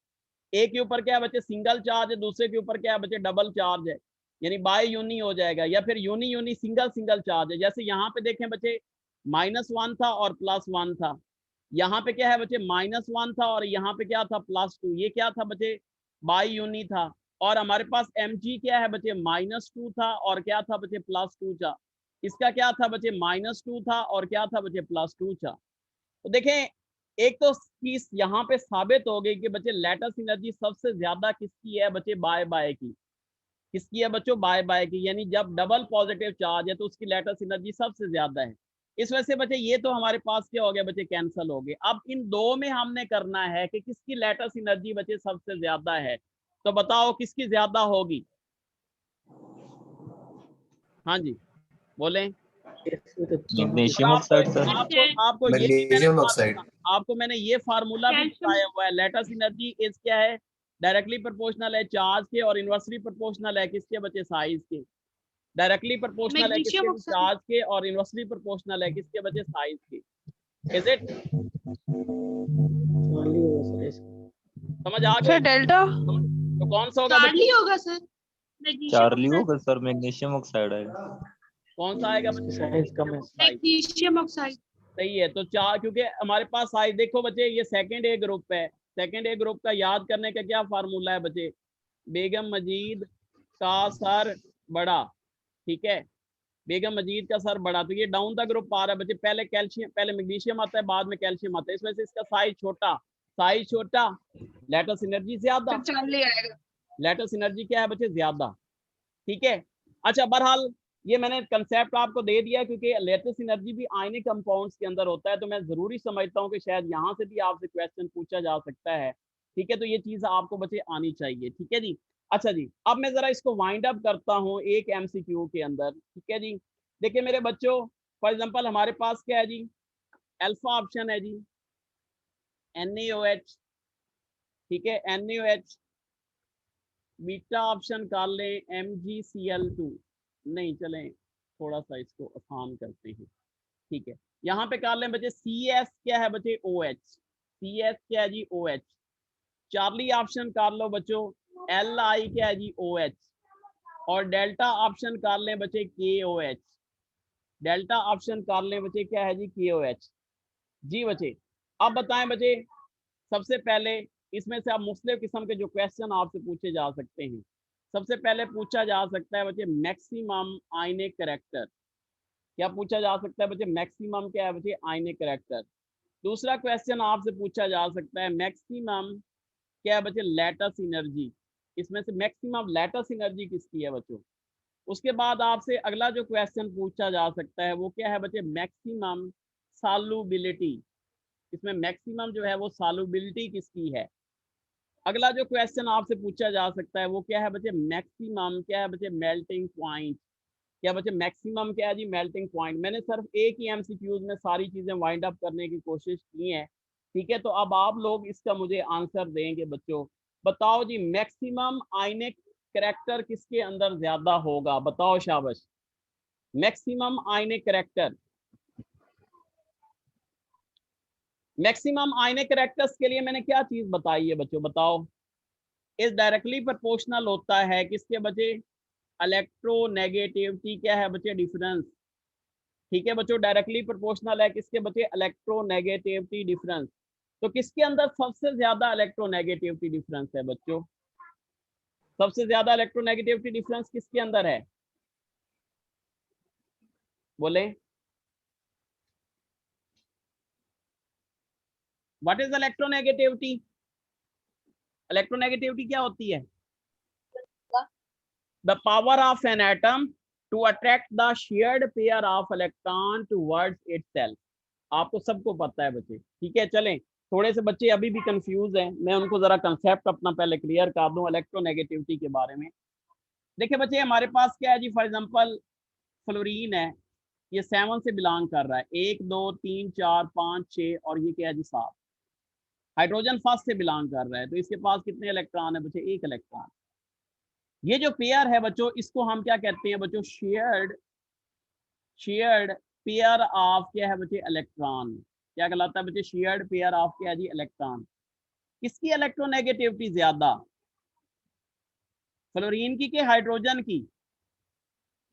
एक के ऊपर क्या है बच्चे सिंगल चार्ज है, दूसरे के ऊपर क्या है बच्चे डबल चार्ज है, यानी बाय यूनी हो जाएगा, या फिर uni uni single single charge है। जैसे यहाँ पे देखें बच्चे -1 था और +1 था, यहाँ पे क्या है बच्चे -1 था और यहाँ पे क्या था +2, ये क्या था बच्चे बाई यूनी था। और हमारे पास Mg क्या है बच्चे -2 था और क्या था बच्चे +2 था। इसका क्या था बच्चे -2 था और क्या था बच्चे +2 था। तो देखें एक तो चीज यहाँ पे साबित हो गई कि बच्चे लेटेस्ट एनर्जी सबसे ज्यादा किसकी है बच्चे, बाय बाय की। किसकी है बच्चों, बाय बाय की, यानी जब डबल पॉजिटिव चार्ज है तो उसकी लेटेस्ट एनर्जी सबसे ज्यादा है। इस वजह से बच्चे ये तो हमारे पास क्या हो गया बच्चे, कैंसिल हो गए। अब इन दो में हमने करना है कि किसकी लेटेस्ट एनर्जी बच्चे सबसे ज्यादा है, तो बताओ किसकी ज्यादा होगी? हाँ जी बोलें। और मैग्नीशियम आपको ऑक्साइड सर। आपको आपको ये भी मैग्नीशियम ऑक्साइड। आपको मैंने ये फार्मूला भी कैल्शियम। बताया हुआ है, लेटेस्ट एनर्जी इज क्या है, डायरेक्टली प्रोपोर्शनल है चार्ज के और इनवर्सली प्रोपोर्शनल है किसके बच्चे, साइज के। डायरेक्टली प्रोपोर्शनल है मैग्नीशियम किसके, ऑक्साइड। चार्ज के, और इनवर्सली प्रोपोर्शनल है किसके बच्चे, साइज के। Is it? समझ आ सर गई? डेल्टा। तो कौन सा होगा बच्चे, चार्ली होगा सर, मैग्नीशियम चार्ली ऑक्साइड। होगा सर, मैग्नीशियम ऑक्साइड आएगा। कौन सा आएगा उसकी बच्चे, साइज कम है। Magnesium oxide. सही है। तो चार, क्योंकि हमारे पास साइज देखो बच्चे ये सेकंड ए ग्रुप है, सेकंड ए ग्रुप का याद करने का क्या फार्मूला है बच्चे, बेगम मजीद का सर बड़ा, ठीक है। बेगम मजीद का सर बड़ा, तो ये डाउन द ग्रुप आ रहा है बच्चे, पहले कैल्शियम, पहले मैग्नीशियम आता है बाद में कैल्शियम आता है, इस वजह से इसका साइज छोटा, साइज छोटा, लेटेस्ट एनर्जी ज्यादा, तो चार्ली आएगा। लेटेस्ट एनर्जी क्या है बच्चे, ज्यादा, ठीक है। अच्छा बहरहाल ये मैंने कंसेप्ट आपको दे दिया क्योंकि लेटेस्ट एनर्जी भी आयनिक कंपाउंड्स के अंदर होता है, तो मैं जरूरी समझता हूँ कि शायद यहाँ से भी आपसे क्वेश्चन पूछा जा सकता है, ठीक है। तो ये चीज आपको बच्चे आनी चाहिए, ठीक है जी। अच्छा जी, अब मैं जरा इसको वाइंड अप करता हूँ एक MCQ के अंदर, ठीक है जी। देखिए मेरे बच्चों, फॉर एग्जांपल हमारे पास क्या है जी, अल्फा ऑप्शन है जी NaOH, ठीक है NaOH। बीटा ऑप्शन कर लें MgCl2, नहीं चलें थोड़ा सा इसको आसान करते हैं, ठीक है। यहाँ पे कर लें बच्चे CS, क्या है बच्चे OH, CS क्या है जी OH। चार्ली ऑप्शन कर लो बच्चों Li, क्या है जी OH। और डेल्टा ऑप्शन कर लें बच्चे KOH, डेल्टा ऑप्शन कर लें बच्चे क्या है जी KOH। जी बच्चे अब बताएं बच्चे, सबसे पहले इसमें से आप मुख्तलिफ किस्म के जो क्वेश्चन आपसे पूछे जा सकते हैं। सबसे पहले पूछा जा सकता है बच्चे मैक्सिमम आयनिक कैरेक्टर, क्या पूछा जा सकता है बच्चे, मैक्सिमम क्या है बच्चे, आयनिक कैरेक्टर। दूसरा क्वेश्चन आपसे पूछा जा सकता है मैक्सिमम क्या है बच्चे, लेटेस्ट एनर्जी, इसमें से मैक्सिमम लेटेस्ट एनर्जी किसकी है बच्चों। उसके बाद आपसे अगला जो क्वेश्चन पूछा जा सकता है वो क्या है बच्चे, मैक्सिमम सॉल्युबिलिटी, इसमें मैक्सिमम जो है वो सॉल्युबिलिटी किसकी है। अगला जो क्वेश्चन आपसे पूछा जा सकता है वो क्या है बच्चे, मैक्सिमम क्या है बच्चे, मेल्टिंग पॉइंट, क्या बच्चे मैक्सिमम क्या है जी, मेल्टिंग पॉइंट। मैंने सिर्फ एक ही MCQs में सारी चीजें वाइंड अप करने की कोशिश की है, ठीक है। तो अब आप लोग इसका मुझे आंसर देंगे बच्चों। बताओ जी मैक्सिमम आयनिक कैरेक्टर किसके अंदर ज्यादा होगा, बताओ शाबाश। मैक्सिमम आयनिक कैरेक्टर, मैक्सिमम आयनिक कैरेक्टर्स के लिए मैंने क्या चीज बताई है बच्चों, बताओ। इस डायरेक्टली प्रोपोर्शनल होता है किसके बच्चे, इलेक्ट्रोनेगेटिविटी क्या है बच्चे, डिफरेंस। ठीक है बच्चों, डायरेक्टली प्रोपोर्शनल है किसके बच्चे, इलेक्ट्रोनेगेटिविटी डिफरेंस। तो किसके अंदर सबसे ज्यादा इलेक्ट्रोनेगेटिविटी डिफरेंस है बच्चों, सबसे ज्यादा इलेक्ट्रोनेगेटिविटी डिफरेंस किसके अंदर है, बोले। व्हाट इज इलेक्ट्रोनेगेटिविटी, इलेक्ट्रोनेगेटिविटी क्या होती है, the power of an atom to attract the shared pair of electron towards itself. आपको सबको पता है बच्चे, ठीक है। चलें, थोड़े से बच्चे अभी भी कंफ्यूज हैं, मैं उनको जरा कंसेप्ट अपना पहले क्लियर कर दूं इलेक्ट्रोनेगेटिविटी के बारे में। देखिए बच्चे, हमारे पास क्या है जी, फॉर एग्जांपल फ्लोरीन है, ये 7 से बिलोंग कर रहा है, 1 2 3 4 5 6 और ये क्या है जी 7। हाइड्रोजन फर्स्ट से बिलोंग कर रहा है, तो इसके पास कितने इलेक्ट्रॉन है बच्चे, 1 इलेक्ट्रॉन। ये जो पेयर है बच्चों, इसको हम क्या कहते हैं बच्चों, शेयर्ड पेयर ऑफ क्या है बच्चे, इलेक्ट्रॉन। क्या कहलाता है बच्चे, शेयर्ड पेयर ऑफ क्या है जी, इलेक्ट्रॉन। किसकी इलेक्ट्रोनेगेटिविटी ज्यादा, फ्लोरीन की कि हाइड्रोजन की,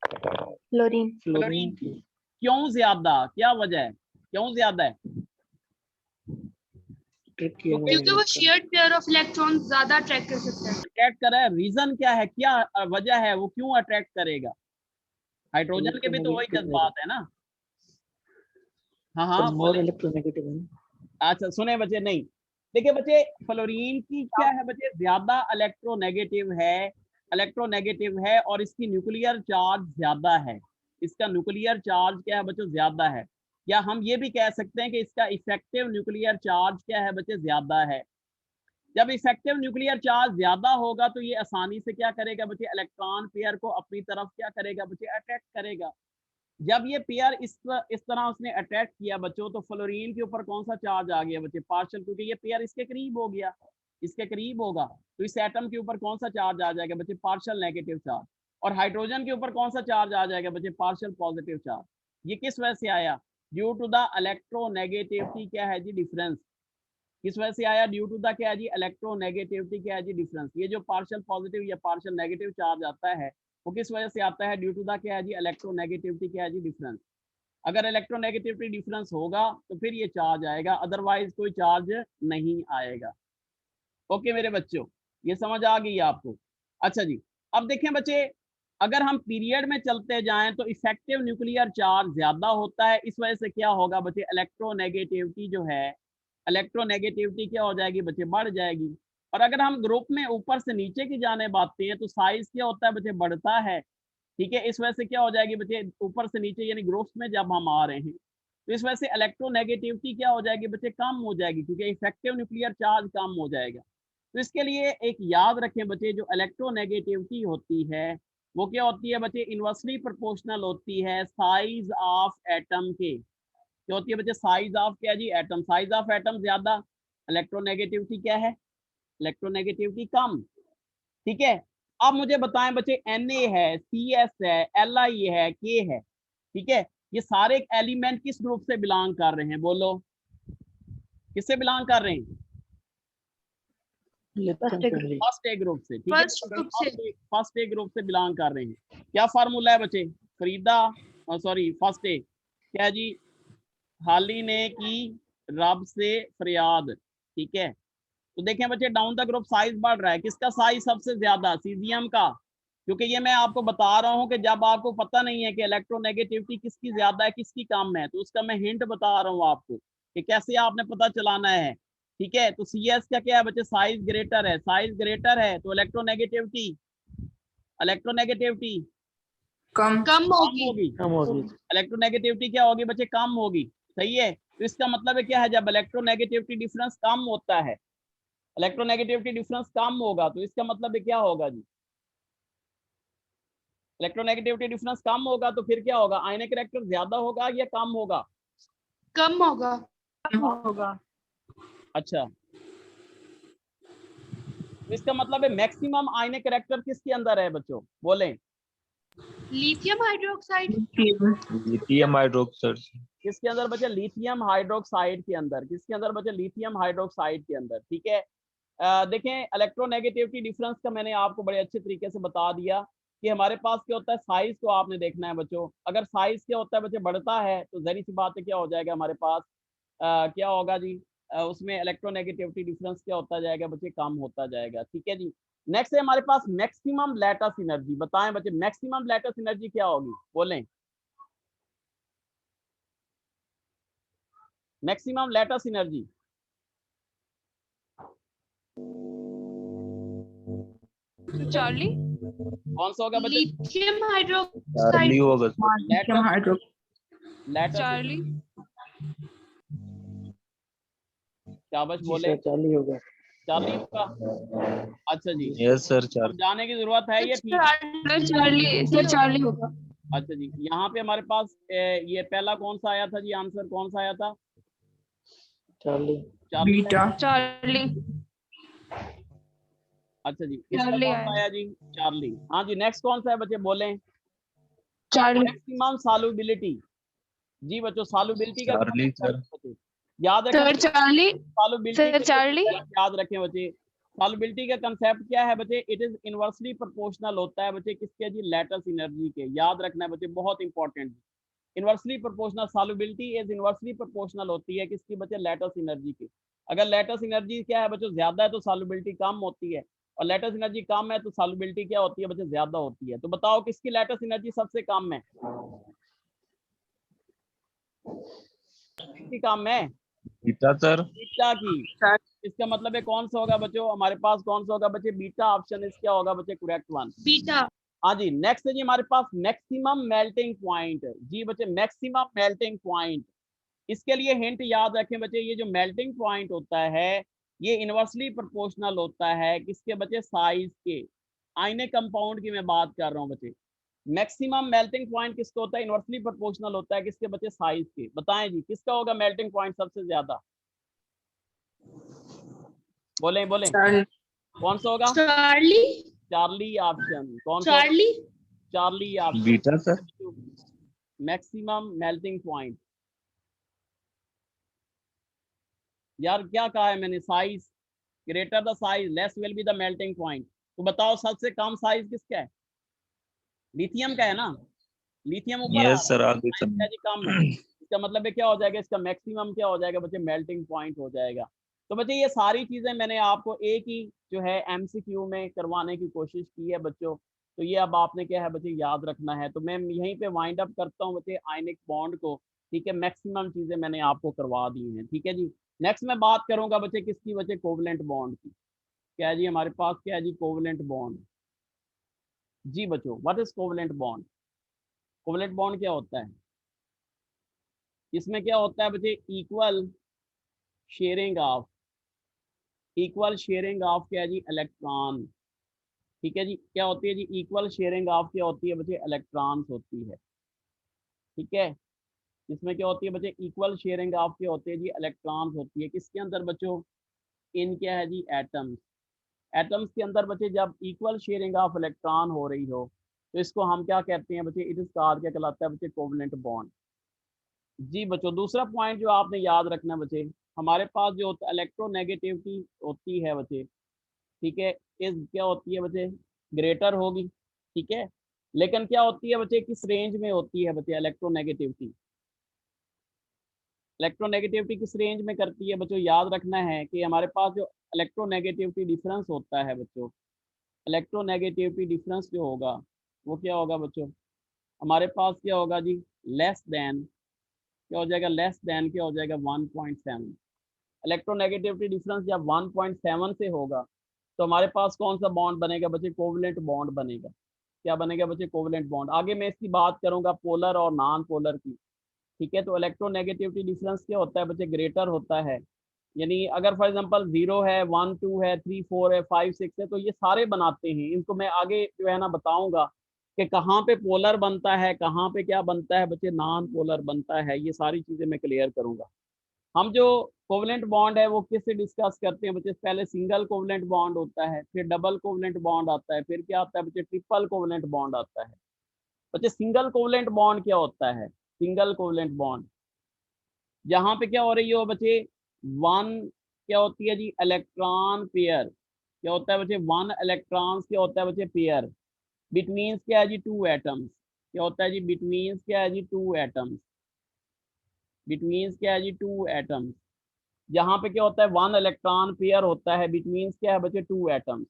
फ्लोरीन की। क्यों ज्यादा, क्या वजह है, क्यों ज्यादा है, क्योंकि वो शेयर्ड पेयर ऑफ इलेक्ट्रॉन ज्यादा अट्रैक्ट कर सकता है। अट्रैक्ट कर रहा है, रीजन क्या है, क्या वजह है, वो क्यों अट्रैक्ट करेगा, हाइड्रोजन के भी तो वही जज्बात है ना। हाँ हाँ, मोर इलेक्ट्रोनेगेटिव है। अच्छा सुने बच्चे, नहीं देखिए बच्चे, फ्लोरीन की क्या है बच्चे, ज्यादा इलेक्ट्रोनेगेटिव है और इसकी न्यूक्लियर चार्ज ज्यादा है, इसका न्यूक्लियर चार्ज क्या है बच्चों, ज्यादा है। या हम ये भी कह सकते हैं कि इसका इफेक्टिव न्यूक्लियर चार्ज क्या है बच्चे, ज्यादा है। जब इफेक्टिव न्यूक्लियर चार्ज ज्यादा होगा तो ये आसानी से क्या करेगा बच्चे, इलेक्ट्रॉन पेयर को अपनी तरफ क्या करेगा बच्चे, अट्रैक्ट करेगा। जब ये पेयर इस तरह उसने अट्रैक्ट किया बच्चों, तो फ्लोरीन के ऊपर कौन सा चार्ज आ गया बच्चे, पार्शियल, क्योंकि ये पेयर इसके करीब हो गया, इसके करीब होगा तो इस एटम के ऊपर कौन सा चार्ज आ जाएगा बच्चे, पार्शियल नेगेटिव चार्ज। और हाइड्रोजन के ऊपर कौन सा चार्ज आ जाएगा बच्चे, पार्शियल पॉजिटिव चार्ज। ये किस वजह से आया, ड्यू टू द इलेक्ट्रोनेगेटिविटी क्या है जी, डिफरेंस। किस वजह से आया, ड्यू टू द क्या है जी, इलेक्ट्रोनेगेटिविटी क्या है जी, डिफरेंस। ये जो पार्शियल पॉजिटिव या पार्शियल नेगेटिव चार्ज आता है वो किस वजह से आता है, ड्यू टू द क्या है जी, इलेक्ट्रोनेगेटिविटी क्या है जी, डिफरेंस। अगर इलेक्ट्रोनेगेटिविटी डिफरेंस होगा तो फिर ये चार्ज आएगा, अदरवाइज कोई चार्ज नहीं आएगा। ओके मेरे बच्चों, ये समझ आ गई आपको। अच्छा जी, अब देखें बच्चे, अगर हम पीरियड में चलते जाएं तो इफेक्टिव न्यूक्लियर चार्ज ज्यादा होता है, इस वजह से क्या होगा बच्चे, इलेक्ट्रोनेगेटिविटी जो है, इलेक्ट्रोनेगेटिविटी क्या हो जाएगी बच्चे, बढ़ जाएगी। और अगर हम ग्रुप में ऊपर से नीचे की जाने आते हैं तो साइज क्या होता है बच्चे, बढ़ता है। ठीक है, इस वजह से क्या हो जाएगी बच्चे, ऊपर से नीचे यानी ग्रुप्स में जब हम आ रहे हैं तो इस वजह से इलेक्ट्रोनेगेटिविटी क्या हो जाएगी बच्चे, कम हो जाएगी, क्योंकि इफेक्टिव न्यूक्लियर चार्ज कम हो जाएगा। तो इसके लिए एक याद रखें बच्चे, जो इलेक्ट्रोनेगेटिविटी होती है वो क्या होती है बच्चे, इनवर्सली प्रोपोर्शनल होती है साइज ऑफ एटम के। क्या होती है बच्चे, साइज ऑफ क्या जी, एटम। साइज ऑफ एटम ज्यादा, इलेक्ट्रोनेगेटिविटी क्या है, इलेक्ट्रोनेगेटिविटी कम। ठीक है, अब मुझे बताएं बच्चे, Na है, CS है, Li है, K है, ठीक है, ये सारे एलिमेंट किस ग्रुप से बिलोंग कर रहे हैं, बोलो किससे बिलोंग कर रहे हैं, फर्स्ट ए ग्रुप से। ठीक है, फर्स्ट ए ग्रुप से बिलोंग कर रहे हैं। क्या फार्मूला है बच्चे, फरीदा सॉरी फर्स्ट ए क्या जी, हाली ने की रब से फरियाद। ठीक है, तो देखें बच्चे, डाउन द ग्रुप साइज बढ़ रहा है, किसका साइज सबसे ज्यादा, सीजियम का। क्योंकि ये मैं आपको बता रहा हूं कि जब आपको पता नहीं है कि इलेक्ट्रोनेगेटिविटी किसकी ज्यादा है किसकी कम है, तो उसका मैं हिंट बता रहा हूं आपको कि कैसे आपने पता चलाना है। ठीक है, तो CS का क्या है बच्चे, साइज ग्रेटर है, साइज ग्रेटर है तो इलेक्ट्रोनेगेटिविटी कम होगी। इलेक्ट्रोनेगेटिविटी क्या होगी बच्चे, कम होगी। सही है, तो इसका मतलब है क्या है, जब इलेक्ट्रोनेगेटिविटी डिफरेंस कम होता है, इलेक्ट्रोनेगेटिविटी डिफरेंस कम होगा तो इसका मतलब क्या होगा जी, इलेक्ट्रोनेगेटिविटी डिफरेंस कम होगा तो फिर क्या होगा, आयनिक कैरेक्टर ज्यादा होगा या कम होगा, कम होगा। अच्छा, तो इसका मतलब है मैक्सिमम आयनिक कैरेक्टर किसके अंदर है बच्चों, बोलें लिथियम हाइड्रोक्साइड। Lithium hydroxide. किसके अंदर बचे? लिथियम हाइड्रोक्साइड के अंदर। किसके अंदर बचे? लिथियम हाइड्रोक्साइड के अंदर। ठीक है, देखें इलेक्ट्रोनेगेटिविटी डिफरेंस का मैंने आपको बड़े अच्छे तरीके से बता दिया कि हमारे पास क्या होता है, साइज को आपने देखना है बच्चों। अगर साइज क्या होता है बच्चे, बढ़ता है तो जहरी सी बात है क्या हो जाएगा हमारे पास, क्या होगा जी, उसमें इलेक्ट्रोनेगेटिविटी डिफरेंस क्या होता जाएगा बच्चे, कम होता जाएगा। ठीक है जी। नेक्स्ट है हमारे पास मैक्सिमम लैटिस एनर्जी। बताएं बच्चे मैक्सिमम लैटिस एनर्जी क्या होगी, बोलें। Maximum lattice energy Charlie. कौन सा होगा बच्चे? Lithium hydroxide. चार्ली होगा। Lithium hydro lattice Charlie. क्या बच जी बोले? सर, 40 होगा। 40 होगा। अच्छा जी, यस सर, अब चार्ली। जाने की जरूरत है ये, ठीक। सर चार्ली होगा। अच्छा जी, यहाँ पे हमारे पास ये पहला कौन सा आया था जी, आंसर कौन सा आया था? 40। चार्ली। चार्ली। अच्छा जी, इसका चार्ली कौन आया। सा आया जी? चार्ली। हाँ जी, नेक्स्ट कौन सा है बच्चे, बोलें। चार्ली। Maximum solubility. जी बच्चों, सॉल्युबिलिटी का क्या चार्ली concept सर। है बच्चे? याद रखें sir Charlie. Solubility sir Charlie. याद रखें बच्चे, सॉल्युबिलिटी का कंसेप्ट क्या है बच्चे? इट इज इनवर्सली प्रोपोर्शनल होता है बच्चे, किसके जी? लैटिस एनर्जी के। याद रखना है बच्चे, बहुत important. Inversely proportional solubility is inversely proportional होती है किसकी बच्चे? लैटिस एनर्जी की। अगर लैटिस एनर्जी क्या है बच्चों, ज्यादा है तो सॉल्युबिलिटी कम होती है, और लैटिस एनर्जी कम है तो सॉल्युबिलिटी क्या होती है बच्चे? ज्यादा होती है। तो बताओ किसकी लैटिस एनर्जी सबसे कम है? किसकी कम है? Beta sir. बीटा की। इसका मतलब है कौन सा होगा बच्चों हमारे पास, कौन सा होगा बच्चे? बीटा ऑप्शन इस क्या होगा बच्चे? Correct one. बीटा। हाँ जी, नेक्स्ट है जी हमारे पास मैक्सिमम मेल्टिंग पॉइंट। जी बच्चे, मैक्सिमम मेल्टिंग पॉइंट, इसके लिए हिंट याद रखें बच्चे, ये जो मेल्टिंग पॉइंट होता है ये इनवर्सली प्रोपोर्शनल होता है किसके बच्चे? साइज के। आयनिक कंपाउंड की मैं बात कर रहा हूँ बच्चे। मैक्सिमम मेल्टिंग पॉइंट किसका होता है? इनवर्सली प्रोपोर्शनल होता है किसके बच्चे? साइज के। बताएं जी किसका होगा मेल्टिंग पॉइंट सबसे ज्यादा? बोलें बोलें, कौन सा होगा? चार्ली। Charlie option. कौन सा? Charlie. Charlie option. Beta sir. Maximum melting point. यार क्या कहा है मैंने? Size, greater the size less will be the melting point. तो बताओ सबसे कम साइज किसका है? लिथियम का है ना। लिथियम ऊपर आ यस रहा सर, है, आगे साइज क्या जी? कम है। इसका मतलब है क्या हो जाएगा? इसका मैक्सिमम क्या हो जाएगा बच्चे? मेल्टिंग पॉइंट हो जाएगा। तो बच्चे ये सारी चीजें मैंने आपको एक ही जो है एमसीक्यू में करवाने की कोशिश की है बच्चों। तो ये अब आपने क्या है बच्चे याद रखना है। तो मैं यहीं पे वाइंड अप करता हूँ बच्चे आयनिक बॉन्ड को। ठीक है, मैक्सिमम चीजें मैंने आपको करवा दी हैं। ठीक है जी। नेक्स्ट मैं बात करूंगा बच्चे किसकी बच्चे? कोवलेंट बॉन्ड की। क्या है जी हमारे पास? क्या है जी? Covalent bond. जी बच्चों, what is covalent bond? Covalent bond क्या होता है? इसमें क्या होता है बच्चे? Equal sharing of, equal sharing of क्या है जी? इलेक्ट्रॉन। ठीक है जी, क्या होती है जी? इक्वल शेयरिंग ऑफ क्या होती है बच्चे? इलेक्ट्रॉन्स होती है। ठीक है, इसमें क्या होती है बच्चे? इक्वल शेयरिंग ऑफ क्या होती है जी? इलेक्ट्रॉन्स होती है। किसके अंदर बच्चों? इन क्या है जी? एटम्स। एटम्स के अंदर बच्चे जब इक्वल शेयरिंग ऑफ इलेक्ट्रॉन हो रही हो तो इसको हम क्या कहते हैं बच्चे? इट इज कॉल्ड, क्या कहलाता है बच्चे? Covalent bond. जी बच्चों, दूसरा पॉइंट जो आपने याद रखना बच्चे, हमारे पास जो होता है इलेक्ट्रोनेगेटिविटी होती है बच्चे, ठीक है, इस क्या होती है बच्चे? ग्रेटर होगी। ठीक है, लेकिन क्या होती है बच्चे? किस रेंज में होती है बच्चे इलेक्ट्रोनेगेटिविटी? इलेक्ट्रोनेगेटिविटी किस रेंज में करती है बच्चों? याद रखना है कि हमारे पास जो इलेक्ट्रोनेगेटिविटी डिफरेंस होता है बच्चों, इलेक्ट्रोनेगेटिविटी डिफरेंस जो होगा वो क्या होगा बच्चों? हमारे पास क्या होगा जी? लेस देन, क्या हो जाएगा? लेस देन क्या हो जाएगा? 1.7। इलेक्ट्रोनेगेटिविटी डिफरेंस जब 1.7 से होगा तो हमारे पास कौन सा बॉन्ड बनेगा बच्चे? कोवलेंट बॉन्ड बनेगा। क्या बनेगा बच्चे? Covalent bond. आगे मैं इसकी बात करूंगा पोलर और नॉन पोलर की। ठीक है, तो इलेक्ट्रोनेगेटिविटी डिफरेंस क्या होता है बच्चे? ग्रेटर होता है। यानी अगर फॉर एग्जांपल 0 है, 1 2 है, 3 4 है, 5 6 है, तो ये सारे बनाते हैं। इनको मैं आगे जो है ना बताऊंगा कि कहाँ पे पोलर बनता है, कहाँ पे क्या बनता है बच्चे? नॉन पोलर बनता है। ये सारी चीजें मैं क्लियर करूंगा। हम जो कोवलेंट बॉन्ड है वो किससे डिस्कस करते हैं बच्चे? पहले सिंगल कोवलेंट बॉन्ड होता है, फिर डबल कोवलेंट बॉन्ड आता है, फिर क्या आता है बच्चे? ट्रिपल कोवलेंट बॉन्ड आता है। बच्चे सिंगल कोवलेंट बॉन्ड क्या होता है? सिंगल कोवलेंट बॉन्ड जहां पे क्या हो रही हो बच्चे, वन क्या होती है जी, इलेक्ट्रॉन पेयर क्या होता है बच्चे, वन इलेक्ट्रॉन्स क्या होता है बच्चे, पेयर बिटवीन क्या है जी, टू एटम्स क्या होता है जी, बिटवीन क्या है जी, टू एटम्स, बिटवीन क्या है जी, टू एटम्स, जहां पे क्या होता है वन इलेक्ट्रॉन पेयर होता है बिटवीन क्या है बच्चे, टू एटम्स।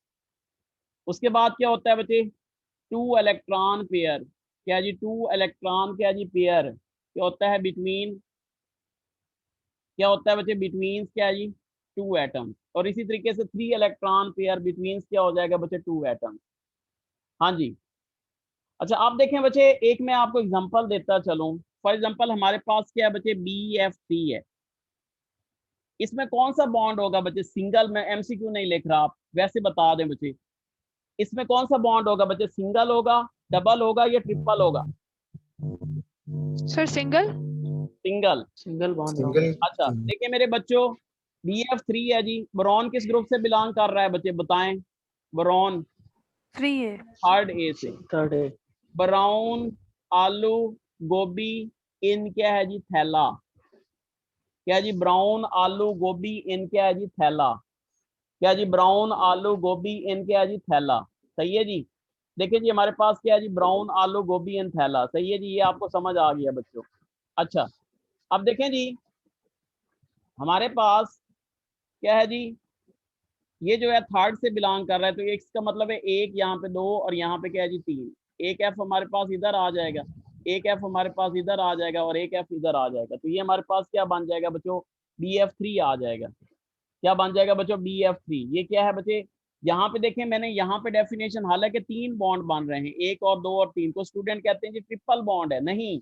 उसके बाद क्या होता है बच्चे, टू इलेक्ट्रॉन पेयर क्या है जी, टू इलेक्ट्रॉन क्या है जी, पेयर क्या होता है बिटवीन, क्या होता है बच्चे, बिटवीन क्या है जी, टू एटम्स। और इसी तरीके से थ्री इलेक्ट्रॉन पेयर बिटवीन क्या हो जाएगा बच्चे, टू एटम्स। हाँ जी। अच्छा आप देखें बच्चे, एक मैं आपको एग्जांपल देता चलूं। फॉर एग्जांपल हमारे पास क्या है बच्चे, BF3 है। इसमें कौन सा बॉन्ड होगा बच्चे, सिंगल, में MCQ नहीं लिख रहा, आप वैसे बता दें बच्चे, इसमें कौन सा बॉन्ड होगा बच्चे, सिंगल होगा, डबल होगा या ट्रिपल होगा? Sir single. Single. Single bond single. अच्छा देखिए मेरे बच्चों, BF3 है जी, बोरॉन किस ग्रुप से बिलोंग कर रहा है बच्चे, बताएं। Boron 3A। थर्ड ए से। थर्ड है। ब्राउन, आलू, गोभी, इन क्या है जी, थैला क्या जी, ब्राउन, आलू, गोभी, इन क्या है जी, थैला क्या जी, ब्राउन, आलू, गोभी, इन क्या है जी, थैला। सही है जी। देखिए जी हमारे पास क्या है जी, ब्राउन, आलू, गोभी, इन थैला। सही है जी, ये आपको समझ आ गया बच्चों। अच्छा अब देखें जी, हमारे पास क्या है जी, ये जो है थर्ड से बिलोंग कर रहा है, तो इसका मतलब है एक यहाँ पे, दो, और यहाँ पे क्या है जी, तीन। एक एफ हमारे पास इधर आ जाएगा, एक एफ हमारे पास इधर आ जाएगा, और एक एफ इधर आ जाएगा। तो ये हमारे पास क्या बन जाएगा बच्चों, BF3 आ जाएगा। क्या बन जाएगा बच्चों, BF3। ये क्या है बच्चे, यहाँ पे देखें मैंने यहाँ पे डेफिनेशन, हालांकि तीन बॉन्ड बन रहे हैं, एक और दो और तीन को स्टूडेंट कहते हैं जी ट्रिपल बॉन्ड है। नहीं,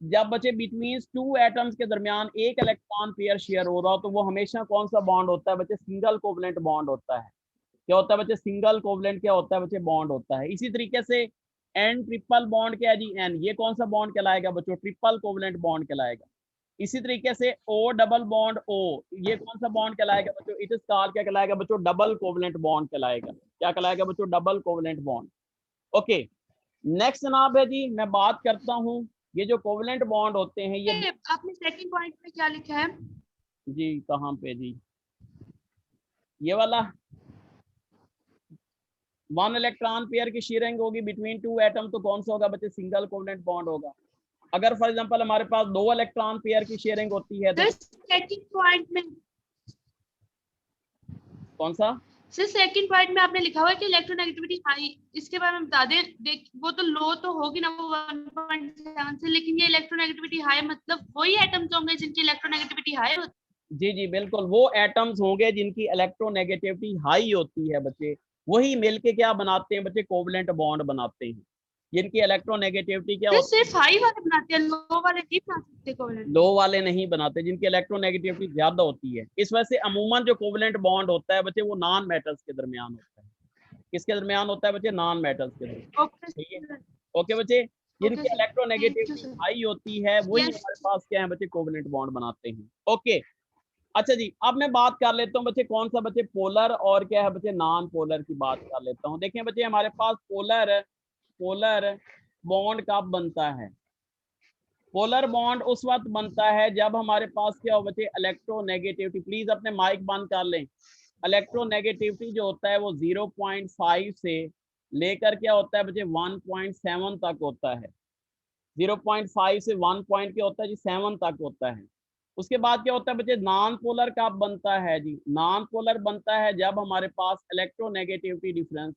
जब बच्चे बिटवीन टू एटम्स के दरमियान एक इलेक्ट्रॉन पेयर शेयर हो रहा हो तो वो हमेशा कौन सा बॉन्ड होता है बच्चे, सिंगल कोवलेंट बॉन्ड होता है। क्या होता है बच्चे, सिंगल कोवलेंट क्या होता है बच्चे, बॉन्ड होता है। इसी तरीके से एन ट्रिपल बॉन्ड क्या है जी, एन, ये कौन सा बॉन्ड कहलाएगा बच्चों, ट्रिपल कोवलेंट बॉन्ड कहलाएगा। इसी तरीके से O डबल बॉन्ड O, ये कौन सा बॉन्ड कहलाएगा बच्चों, इट इज कॉल्ड क्या कहलाएगा बच्चों, डबल कोवलेंट बॉन्ड कहलाएगा। क्या कहलाएगा बच्चों, double covalent bond. Okay next जनाब है जी, मैं बात करता हूँ, ये जो कोवलेंट बॉन्ड होते हैं ये, आपने सेकंड पॉइंट में क्या लिखा है? जी कहाँ पे जी, ये वाला, वन इलेक्ट्रॉन पेयर की शेयरिंग होगी बिटवीन टू एटम, तो कौन सा होगा बच्चे, सिंगल कोवलेंट बॉन्ड होगा। अगर फॉर एग्जांपल हमारे पास दो इलेक्ट्रॉन पेयर की शेयरिंग होती है तो सेकंड पॉइंट में, कौन सा, सर सेकंड पॉइंट में आपने लिखा हुआ है कि इलेक्ट्रोनेगेटिविटी हाई, इसके बारे में बता दें। देख वो तो लो तो होगी ना वो 1.7 से, लेकिन ये इलेक्ट्रोनेगेटिविटी हाई मतलब वही एटम्स होंगे जिनकी इलेक्ट्रोनेगेटिविटी हाई होती जी जी बिल्कुल, वो एटम्स होंगे जिनकी इलेक्ट्रोनेगेटिविटी हाई होती है बच्चे, वही मिलके क्या बनाते हैं बच्चे, कोवलेंट बॉन्ड बनाते हैं। जिनकी इलेक्ट्रोनेगेटिविटी क्या है। तो होती सिर्फ हाई वाले बनाते हैं, लो वाले नहीं बना सकते कोवलेंट। है, लो वाले नहीं बनाते, जिनकी इलेक्ट्रोनेगेटिविटी ज्यादा होती है। इस वजह से अमूमन जो कोवलेंट बॉन्ड होता है बच्चे, वो नॉन मेटल्स के दरमियान होता है। किसके दरमियान होता है बच्चे, नॉन मेटल्स के दरमियान। ओके ठीक है, ओके बच्चे, जिनकी thank you electronegativity sir. High होती है वही Yes. हमारे पास क्या है बच्चे, कोवलेंट बॉन्ड बनाते हैं। ओके अच्छा जी, अब मैं बात कर लेता हूँ बच्चे, कौन सा बच्चे, पोलर और क्या है बच्चे, नॉन पोलर की बात कर लेता हूँ। देखें बच्चे हमारे पास पोलर पोलर बॉन्ड कब बनता है, पोलर बॉन्ड उस वक्त बनता है जब हमारे पास क्या हो बच्चे, इलेक्ट्रोनेगेटिविटी, प्लीज अपने माइक बंद कर लें। इलेक्ट्रोनेगेटिविटी जो होता है वो 0.5 से लेकर क्या होता है बच्चे, 1.7 तक होता है। 0.5 से 1 पॉइंट क्या होता है जी, 7 तक होता है। उसके बाद क्या होता है बच्चे, नॉन पोलर कब बनता है जी, नॉन पोलर बनता है जब हमारे पास इलेक्ट्रोनेगेटिविटी डिफरेंस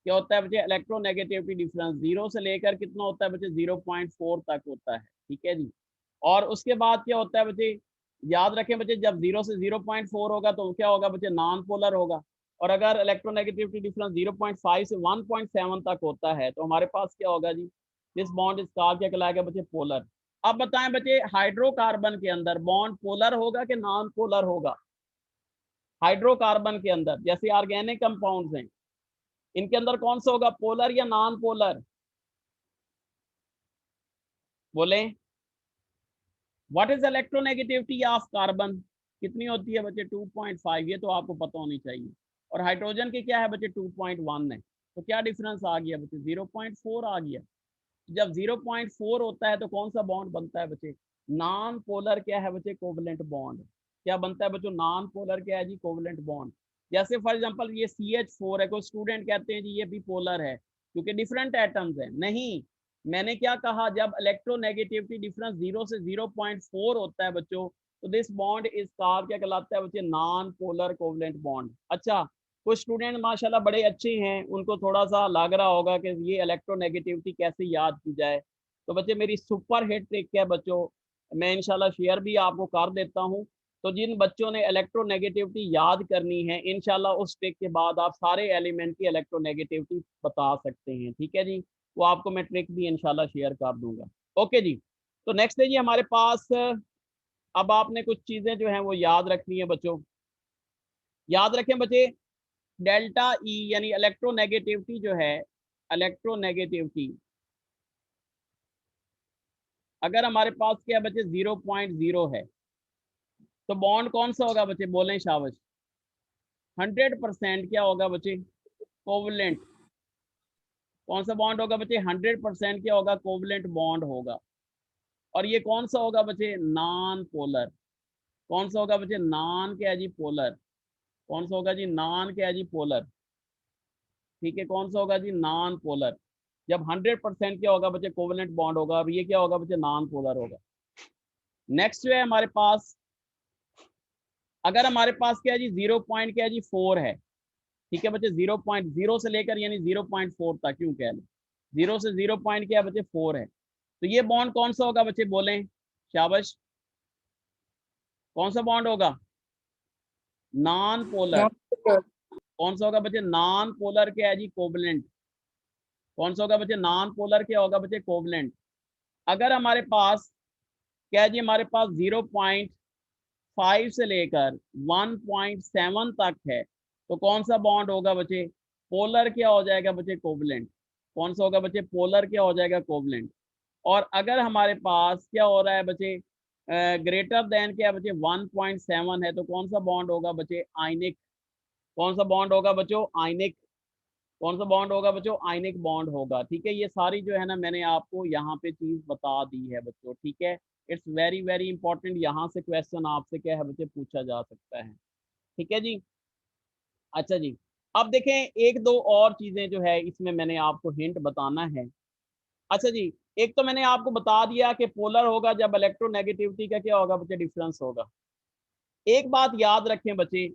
क्या होता है बच्चे, इलेक्ट्रोनेगेटिविटी डिफरेंस 0 से लेकर कितना होता है बच्चे, 0.4 तक होता है। ठीक है जी। और उसके बाद क्या होता है बच्चे, याद रखें बच्चे, जब 0 से 0.4 होगा तो क्या होगा बच्चे, नॉन पोलर होगा। और अगर इलेक्ट्रोनेगेटिविटी डिफरेंस 0.5 से 1.7 तक होता है तो हमारे पास क्या होगा जी, दिस बॉन्ड इज कॉल्ड क्या कहलाएगा बच्चे, पोलर। अब बताएं बच्चे, हाइड्रोकार्बन के अंदर बॉन्ड पोलर होगा कि नॉन पोलर होगा? हाइड्रोकार्बन के अंदर जैसे ऑर्गेनिक कंपाउंड्स हैं, इनके अंदर कौन सा होगा, पोलर या नॉन पोलर? बोले, what is electronegativity of carbon, कितनी होती है बच्चे, 2.5, ये तो आपको पता होनी चाहिए। और हाइड्रोजन की क्या है बच्चे, 2.1 है। तो क्या डिफरेंस आ गया बच्चे, 0.4 आ गया। जब 0.4 होता है तो कौन सा बॉन्ड बनता है बच्चे? नॉन पोलर क्या है बच्चे? Covalent bond. क्या बनता है बच्चों? नॉन पोलर क्या है जी? Covalent bond. जैसे फॉर एग्जांपल ये CH4 है, कोई स्टूडेंट कहते हैं जी ये भी पोलर है क्योंकि डिफरेंट एटम्स है। नहीं, मैंने क्या कहा, जब इलेक्ट्रोनेगेटिविटी डिफरेंस 0 से 0.4 होता है बच्चों, तो दिस बॉन्ड इज कॉल्ड क्या कहलाता है बच्चे? Non polar covalent bond. अच्छा, कुछ स्टूडेंट माशाल्लाह बड़े अच्छे हैं, उनको थोड़ा सा लग रहा होगा कि ये इलेक्ट्रोनेगेटिविटी कैसे याद की जाए। तो बच्चे मेरी सुपर हिट ट्रिक है बच्चों, मैं इंशाल्लाह शेयर भी आपको कर देता हूँ। तो जिन बच्चों ने इलेक्ट्रोनेगेटिविटी याद करनी है, इंशाल्लाह उस ट्रिक के बाद आप सारे एलिमेंट की इलेक्ट्रोनेगेटिविटी बता सकते हैं। ठीक है जी, वो आपको मैं ट्रिक भी इंशाल्लाह शेयर कर दूंगा। ओके जी, तो नेक्स्ट है जी हमारे पास, अब आपने कुछ चीजें जो हैं वो याद रखनी है बच्चों। याद रखें बच्चे, डेल्टा ई यानी इलेक्ट्रोनेगेटिविटी जो है, इलेक्ट्रोनेगेटिविटी अगर हमारे पास क्या है बच्चे? 0.0 है, तो बॉन्ड कौन सा होगा बच्चे? बोलें शाबाश। 100% क्या होगा बच्चे? कोवलेंट। कौन सा बॉन्ड होगा बच्चे? 100% क्या होगा? कोवलेंट बॉन्ड होगा। और ये कौन सा होगा बच्चे? Non polar. कौन सा होगा बच्चे? नॉन क्या है जी? पोलर। कौन सा होगा जी? नॉन क्या है जी? पोलर। ठीक है, कौन सा होगा जी? Non polar. जब 100% क्या होगा बच्चे? कोवलेंट बॉन्ड होगा। अब ये क्या होगा बच्चे? नॉन पोलर होगा। नेक्स्ट जो है हमारे पास, अगर हमारे पास क्या है जी? 0 पॉइंट क्या है जी? 4 है। ठीक है बच्चे, 0.0 से लेकर यानी 0.4 तक, क्यों कह लें 0 से 0 पॉइंट क्या है बच्चे? 4 है। तो ये बॉन्ड कौन सा होगा बच्चे? बोलें शाबाश। कौन सा बॉन्ड होगा? Non polar. कौन सा होगा बच्चे? नॉन पोलर क्या है जी? कोवलेंट। कौन सा होगा बच्चे? नॉन पोलर क्या होगा बच्चे? कोवलेंट। अगर हमारे पास क्या है जी? हमारे पास 0.5 से लेकर 1.7 तक है, तो कौन सा बॉन्ड होगा बच्चे? पोलर क्या हो जाएगा बच्चे? कोवलेंट। कौन सा होगा बच्चे? पोलर क्या हो जाएगा? कोवलेंट। और अगर हमारे पास क्या हो रहा है बच्चे? ग्रेटर देन क्या है बच्चे? 1.7 है, तो कौन सा बॉन्ड होगा बच्चे? आयनिक। कौन सा बॉन्ड होगा बच्चों? आयनिक। कौन सा बॉन्ड होगा बच्चों? आयनिक बॉन्ड होगा। ठीक है, ये सारी जो है ना मैंने आपको यहाँ पे चीज बता दी है बच्चों। ठीक है, इट्स वेरी वेरी इंपॉर्टेंट, यहाँ से क्वेश्चन आपसे क्या है बच्चे? पूछा जा सकता है। ठीक है जी। अच्छा जी, अब देखें एक दो और चीजें जो है इसमें मैंने आपको हिंट बताना है। अच्छा जी, एक तो मैंने आपको बता दिया कि पोलर होगा जब इलेक्ट्रोनेगेटिविटी का क्या होगा बच्चे? डिफरेंस होगा। एक बात याद रखें बच्चे,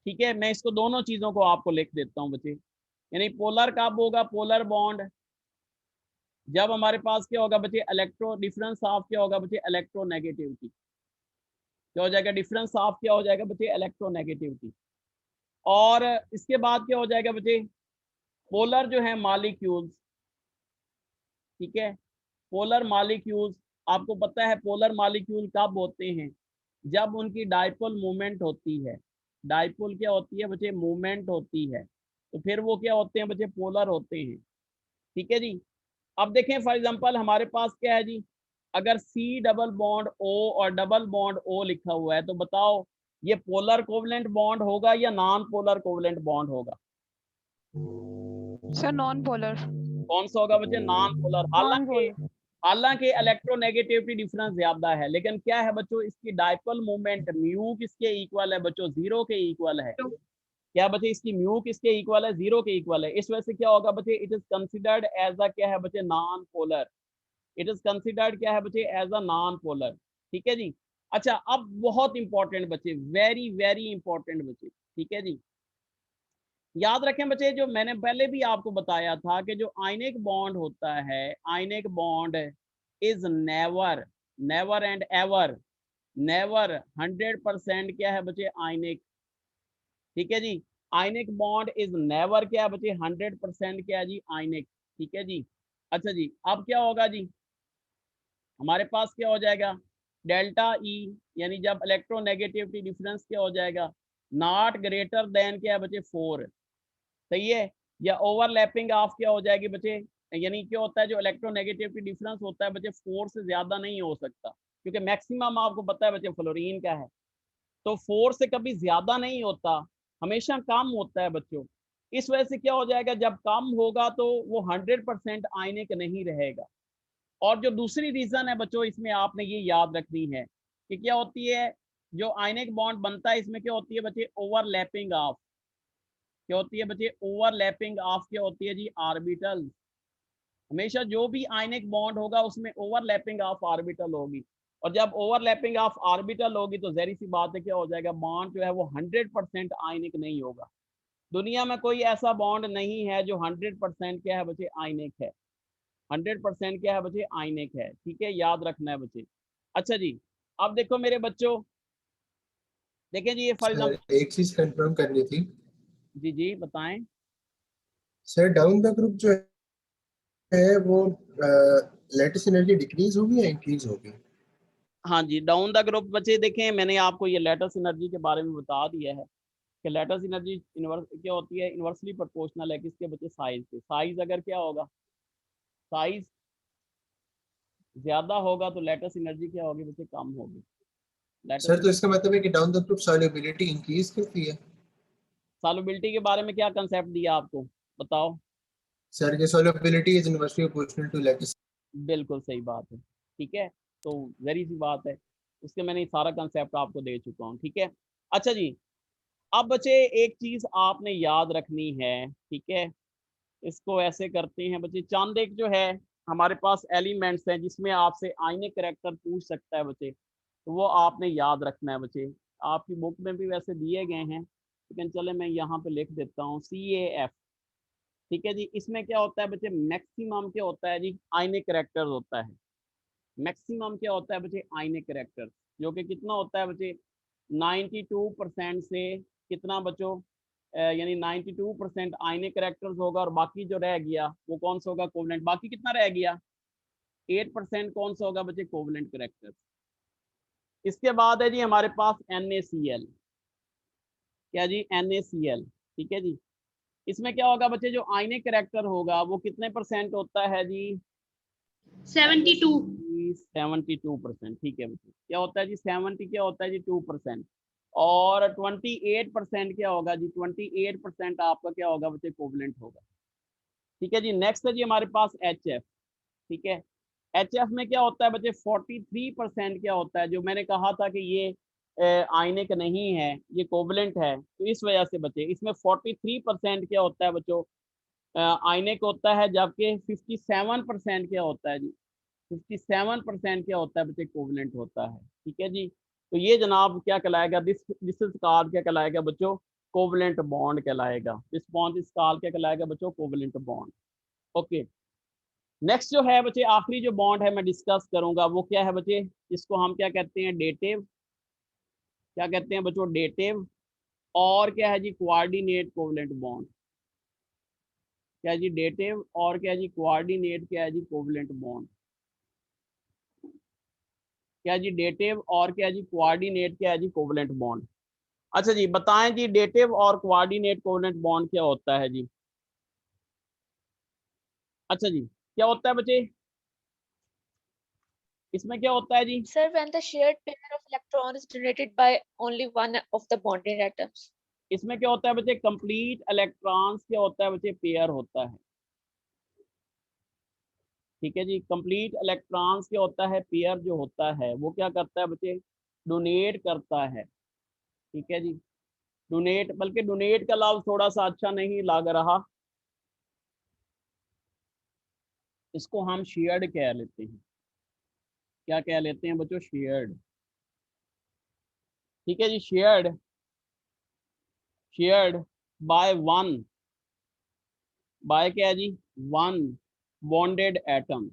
ठीक है, मैं इसको दोनों चीजों को आपको लिख देता हूँ बच्चे। यानी पोलर कब होगा? पोलर बॉन्ड जब हमारे पास क्या होगा बच्चे? इलेक्ट्रो डिफरेंस ऑफ क्या होगा बच्चे? इलेक्ट्रोनेगेटिविटी। क्या हो जाएगा? डिफरेंस ऑफ क्या हो जाएगा बच्चे? इलेक्ट्रोनेगेटिविटी। और इसके बाद क्या हो जाएगा बच्चे? पोलर जो है मॉलिक्यूल्स। ठीक है, पोलर मॉलिक्यूल्स, आपको पता है पोलर मॉलिक्यूल कब होते हैं? जब उनकी डाइपोल मूवमेंट होती है। डाइपोल क्या होती है बच्चे? मूवमेंट होती है, तो फिर वो क्या होते हैं बच्चे? पोलर होते हैं। ठीक है जी। अब देखें फॉर एग्जांपल हमारे पास क्या है जी? अगर C डबल बॉन्ड O और डबल बॉन्ड O लिखा हुआ है, तो बताओ ये पोलर कोवलेंट बॉन्ड होगा या नॉन पोलर कोवलेंट बॉन्ड होगा? Sir non polar. कौन सा होगा बच्चे? Non polar. हालांकि इलेक्ट्रोनेगेटिविटी डिफरेंस ज्यादा है, लेकिन क्या है बच्चों? इसकी डाइपोल मूवमेंट म्यू किसके इक्वल है बच्चों? 0 के इक्वल है। क्या बच्चे? इसकी म्यू किसके इक्वल है? 0 के इक्वल है। इस वजह से क्या होगा बच्चे? It is considered as a क्या है बच्चे? Non polar. It is considered क्या है बच्चे? As a non polar. ठीक है जी। अच्छा, अब बहुत इंपॉर्टेंट बच्चे, वेरी वेरी इंपॉर्टेंट बच्चे। ठीक है जी, याद रखें बच्चे, जो मैंने पहले भी आपको बताया था कि जो आयनिक बॉन्ड होता है, ionic bond is never, never and ever, never 100% क्या है बच्चे? आयनिक। ठीक है जी, आयनिक बॉन्ड इज नेवर क्या है बच्चे? 100% क्या है जी? आयनिक। ठीक है जी। अच्छा जी, अब क्या होगा जी? हमारे पास क्या हो जाएगा? डेल्टा ई, यानी जब इलेक्ट्रोनेगेटिविटी डिफरेंस क्या हो जाएगा? नॉट ग्रेटर देन क्या है बच्चे? 4। सही है, या ओवरलैपिंग ऑफ क्या हो जाएगी बच्चे? यानी क्या होता है, जो इलेक्ट्रोनेगेटिविटी डिफरेंस होता है बच्चे 4 से ज्यादा नहीं हो सकता, क्योंकि मैक्सिमम आपको पता है बच्चे फ्लोरीन का है, तो 4 से कभी ज्यादा नहीं होता, हमेशा कम होता है बच्चों। इस वजह से क्या हो जाएगा, जब कम होगा तो वो 100% आयनिक नहीं रहेगा। और जो दूसरी रीजन है बच्चों, इसमें आपने ये याद रखनी है कि क्या होती है, जो आयनिक बॉन्ड बनता है इसमें क्या होती है बच्चे, ओवरलैपिंग ऑफ, क्या होती है बच्चे, ओवरलैपिंग ऑफ क्या होती है जी, ऑर्बिटल। हमेशा जो भी आयनिक बॉन्ड होगा उसमें ओवरलैपिंग ऑफ ऑर्बिटल होगी, और जब ओवरलैपिंग ऑफ ऑर्बिटल होगी तो जहरी सी बात है क्या हो जाएगा, बॉन्ड जो है वो 100% आयनिक नहीं होगा। दुनिया में कोई ऐसा बॉन्ड नहीं है जो 100% क्या है बच्चे, आयनिक है। 100% क्या है बच्चे, आयनिक है। ठीक है, याद रखना है बच्चे। अच्छा जी, अब देखो मेरे बच्चों, देखें जी, ये फॉर सर एग्जाम्पल, एक चीज कंफर्म करनी थी। जी जी बताएं। सर डाउन द ग्रुप जो है वो लेटेस्ट एनर्जी डिक्रीज होगी या इंक्रीज होगी? हाँ जी, डाउन द ग्रुप बच्चे देखें, मैंने आपको ये लेटेस्ट एनर्जी के बारे में बता दिया है कि लेटेस्ट एनर्जी इनवर्स क्या होती है, इनवर्सली प्रोपोर्शनल है किसके बच्चे, साइज के। साइज अगर क्या होगा, साइज ज्यादा होगा तो लेटेस्ट एनर्जी क्या होगी बच्चे, कम होगी। सर लेटेस्ट तो इसका मतलब है कि down the group solubility increase करती है। सॉल्युबिलिटी के बारे में क्या कंसेप्ट दिया आपको, बताओ। सर ये solubility is inversely proportional to latest. बिल्कुल सही बात है। ठीक है, तो जरी सी बात है, उसके मैंने सारा कंसेप्ट आपको दे चुका हूँ। ठीक है, अच्छा जी, अब बच्चे एक चीज आपने याद रखनी है। ठीक है, इसको ऐसे करते हैं बच्चे, चांद एक जो है हमारे पास एलिमेंट्स हैं जिसमें आपसे आयनिक करैक्टर पूछ सकता है बच्चे, तो वो आपने याद रखना है बच्चे। आपकी बुक में भी वैसे दिए गए हैं, लेकिन चले मैं यहाँ पे लिख देता हूँ, CAF। ठीक है जी, इसमें क्या होता है बच्चे, मैक्सिमम क्या होता है जी, आयनिक करैक्टर होता है। मैक्सिमम क्या होता है बच्चे, आयनिक करैक्टर, जो कि कितना होता है बच्चे, 92% से कितना बच्चों, यानी 92% आयनिक करैक्टर्स होगा, और बाकी जो रह गया वो कौन सा होगा, कोवलेंट। बाकी कितना रह गया, 8% कौन सा होगा बच्चे, कोवलेंट करैक्टर्स। इसके बाद है जी हमारे पास NaCl, क्या जी, NaCl। ठीक है जी, इसमें क्या होगा बच्चे, जो आयनिक करैक्टर होगा वो कितने परसेंट होता है जी, 72। 72%। ठीक है बच्चे, क्या होता है जी, 70 क्या होता है जी, 2%। और 28% क्या होगा जी, 28% आपका क्या होगा बच्चे, कोवलेंट होगा। ठीक है जी, नेक्स्ट है जी हमारे पास HF। ठीक है, HF में क्या होता है बच्चे, 43% क्या होता है, जो मैंने कहा था कि ये आयनिक नहीं है, ये कोवलेंट है, तो इस वजह से बच्चे इसमें 43% क्या होता है बच्चों, आयनिक होता है, जबकि 57% क्या होता है जी, 57% क्या होता है बच्चे, कोवलेंट होता है। ठीक है जी, तो ये जनाब क्या कहलाएगा, दिस इज कॉल्ड क्या कहलाएगा बच्चों, कोवलेंट बॉन्ड कहलाएगा। दिस बॉन्ड इज कॉल्ड क्या कहलाएगा बच्चों, कोवलेंट बॉन्ड। ओके, नेक्स्ट जो है बच्चे, आखिरी जो बॉन्ड है मैं डिस्कस करूंगा वो क्या है बच्चे, इसको हम क्या कहते हैं, डेटिव। क्या कहते हैं बच्चों, डेटिव। और क्या है जी, कोऑर्डिनेट कोवलेंट बॉन्ड। क्या जी, डेटिव, और क्या जी, कोऑर्डिनेट क्या है जी, कोवलेंट बॉन्ड। क्या जी, डेटिव, और क्या जी, कोऑर्डिनेट क्या है जी, कोवलेंट बॉन्ड। अच्छा जी, बताएं जी, डेटिव और कोऑर्डिनेट कोवलेंट बॉन्ड क्या होता है जी। अच्छा जी, क्या होता है बच्चे, इसमें क्या होता है जी, Sir, when the shared pair of electron is generated by only one of the bonding atoms. इसमें क्या होता है बच्चे, कंप्लीट इलेक्ट्रॉन्स क्या होता है बच्चे, पेयर होता है। ठीक है जी, कंप्लीट इलेक्ट्रॉन्स क्या होता है, पेयर जो होता है वो क्या करता है बच्चे, डोनेट करता है। ठीक है जी, डोनेट, बल्कि डोनेट का लफ्ज थोड़ा सा अच्छा नहीं लग रहा, इसको हम शेयर्ड कह लेते हैं। क्या कह लेते हैं बच्चों, शेयर्ड। ठीक है जी, shared, shared by one, by क्या है जी, वन बॉन्डेड एटम।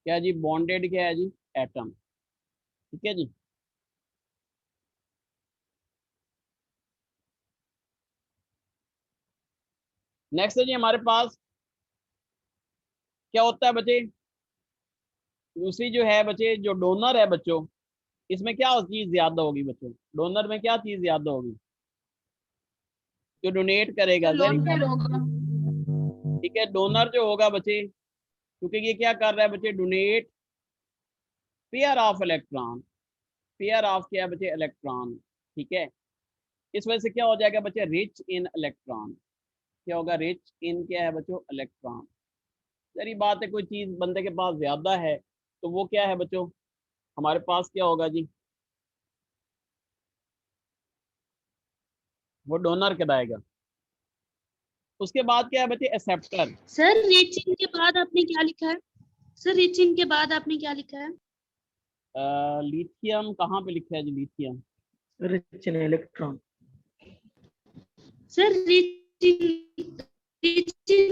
क्या जी, बॉन्डेड क्या है जी, एटम। ठीक है जी, नेक्स्ट है जी हमारे पास क्या होता है बच्चे, दूसरी जो है बच्चे, जो डोनर है बच्चों, इसमें क्या चीज ज्यादा होगी बच्चों, डोनर में क्या चीज ज्यादा होगी, जो डोनेट करेगा, तो वेरी लोन गुड। पेयर होगा। ठीक है, डोनर जो होगा बच्चे, क्योंकि ये क्या कर रहा है बच्चे, donate pair of electron, pair of क्या है बच्चे, इलेक्ट्रॉन। ठीक है, इस वजह से क्या हो जाएगा बच्चे, रिच इन इलेक्ट्रॉन। क्या होगा, रिच इन क्या है बच्चों, इलेक्ट्रॉन। सारी बात है, कोई चीज बंदे के पास ज्यादा है तो वो क्या है बच्चों, हमारे पास क्या होगा जी, वो डोनर कहलाएगा। उसके बाद क्या है बच्चे, एक्सेप्टर। सर रीचिंग के बाद आपने क्या लिखा है? सर रीचिंग के बाद आपने क्या लिखा है? लिथियम कहाँ पे लिखा है जी, lithium? Rich in electron. Sir reaching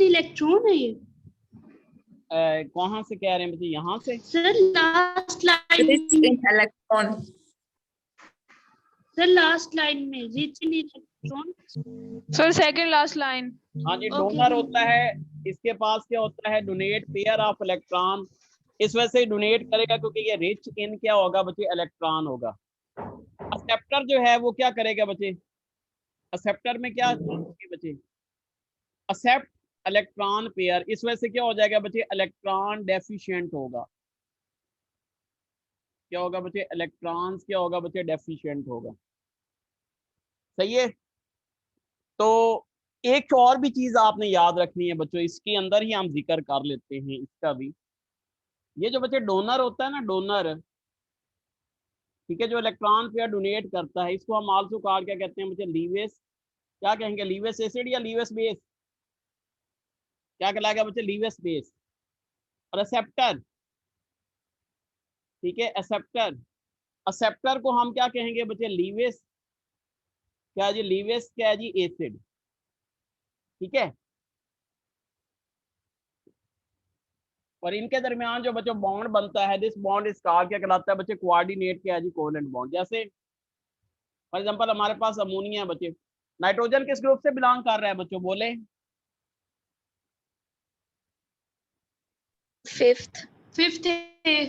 electron है ये? कहाँ से कह रहे हैं बच्चे, यहाँ से? Sir last line Rich in electron. Sir last line में reaching electron. Sir second last line. हाँ जी, Okay. डोनर होता है, इसके पास क्या होता है, डोनेट पेयर ऑफ इलेक्ट्रॉन। इस वजह से डोनेट करेगा क्योंकि ये रिच इन क्या होगा बच्चे, इलेक्ट्रॉन होगा। एक्सेप्टर जो है वो क्या करेगा बच्चे, एक्सेप्टर में क्या बच्चे, एक्सेप्ट इलेक्ट्रॉन पेयर। इस वजह से क्या हो जाएगा बच्चे, इलेक्ट्रॉन डेफिशिएंट होगा। क्या होगा बच्चे, इलेक्ट्रॉन्स क्या होगा बच्चे, डेफिशिएंट होगा। सही है। तो एक और भी चीज आपने याद रखनी है बच्चों, इसके अंदर ही हम जिक्र कर लेते हैं इसका भी। ये जो बच्चे डोनर होता है ना, डोनर, ठीक है, जो इलेक्ट्रॉन पेयर डोनेट करता है, इसको हम आल्सो कॉल्ड क्या कहते हैं बच्चे, लीवेस। क्या कहेंगे, लीवेस एसिड या लीवेस बेस? क्या कहलाएगा बच्चे, लीवेस बेस। और एक्सेप्टर, ठीक है, एक्सेप्टर, एक्सेप्टर को हम क्या कहेंगे बच्चे, लीवेस। क्या जी, लीवेस क्या है जी, एसिड। ठीक है। और इनके दरमियान जो बच्चों बॉन्ड बनता है, दिस बॉन्ड इस कार क्या कहलाता है बच्चे, कोऑर्डिनेट क्या है जी, कोवेलेंट बॉन्ड। जैसे फॉर एग्जांपल हमारे पास अमोनिया है बच्चे, नाइट्रोजन किस ग्रुप से बिलोंग कर रहा है बच्चों, बोले? Fifth. फिफ्थ है।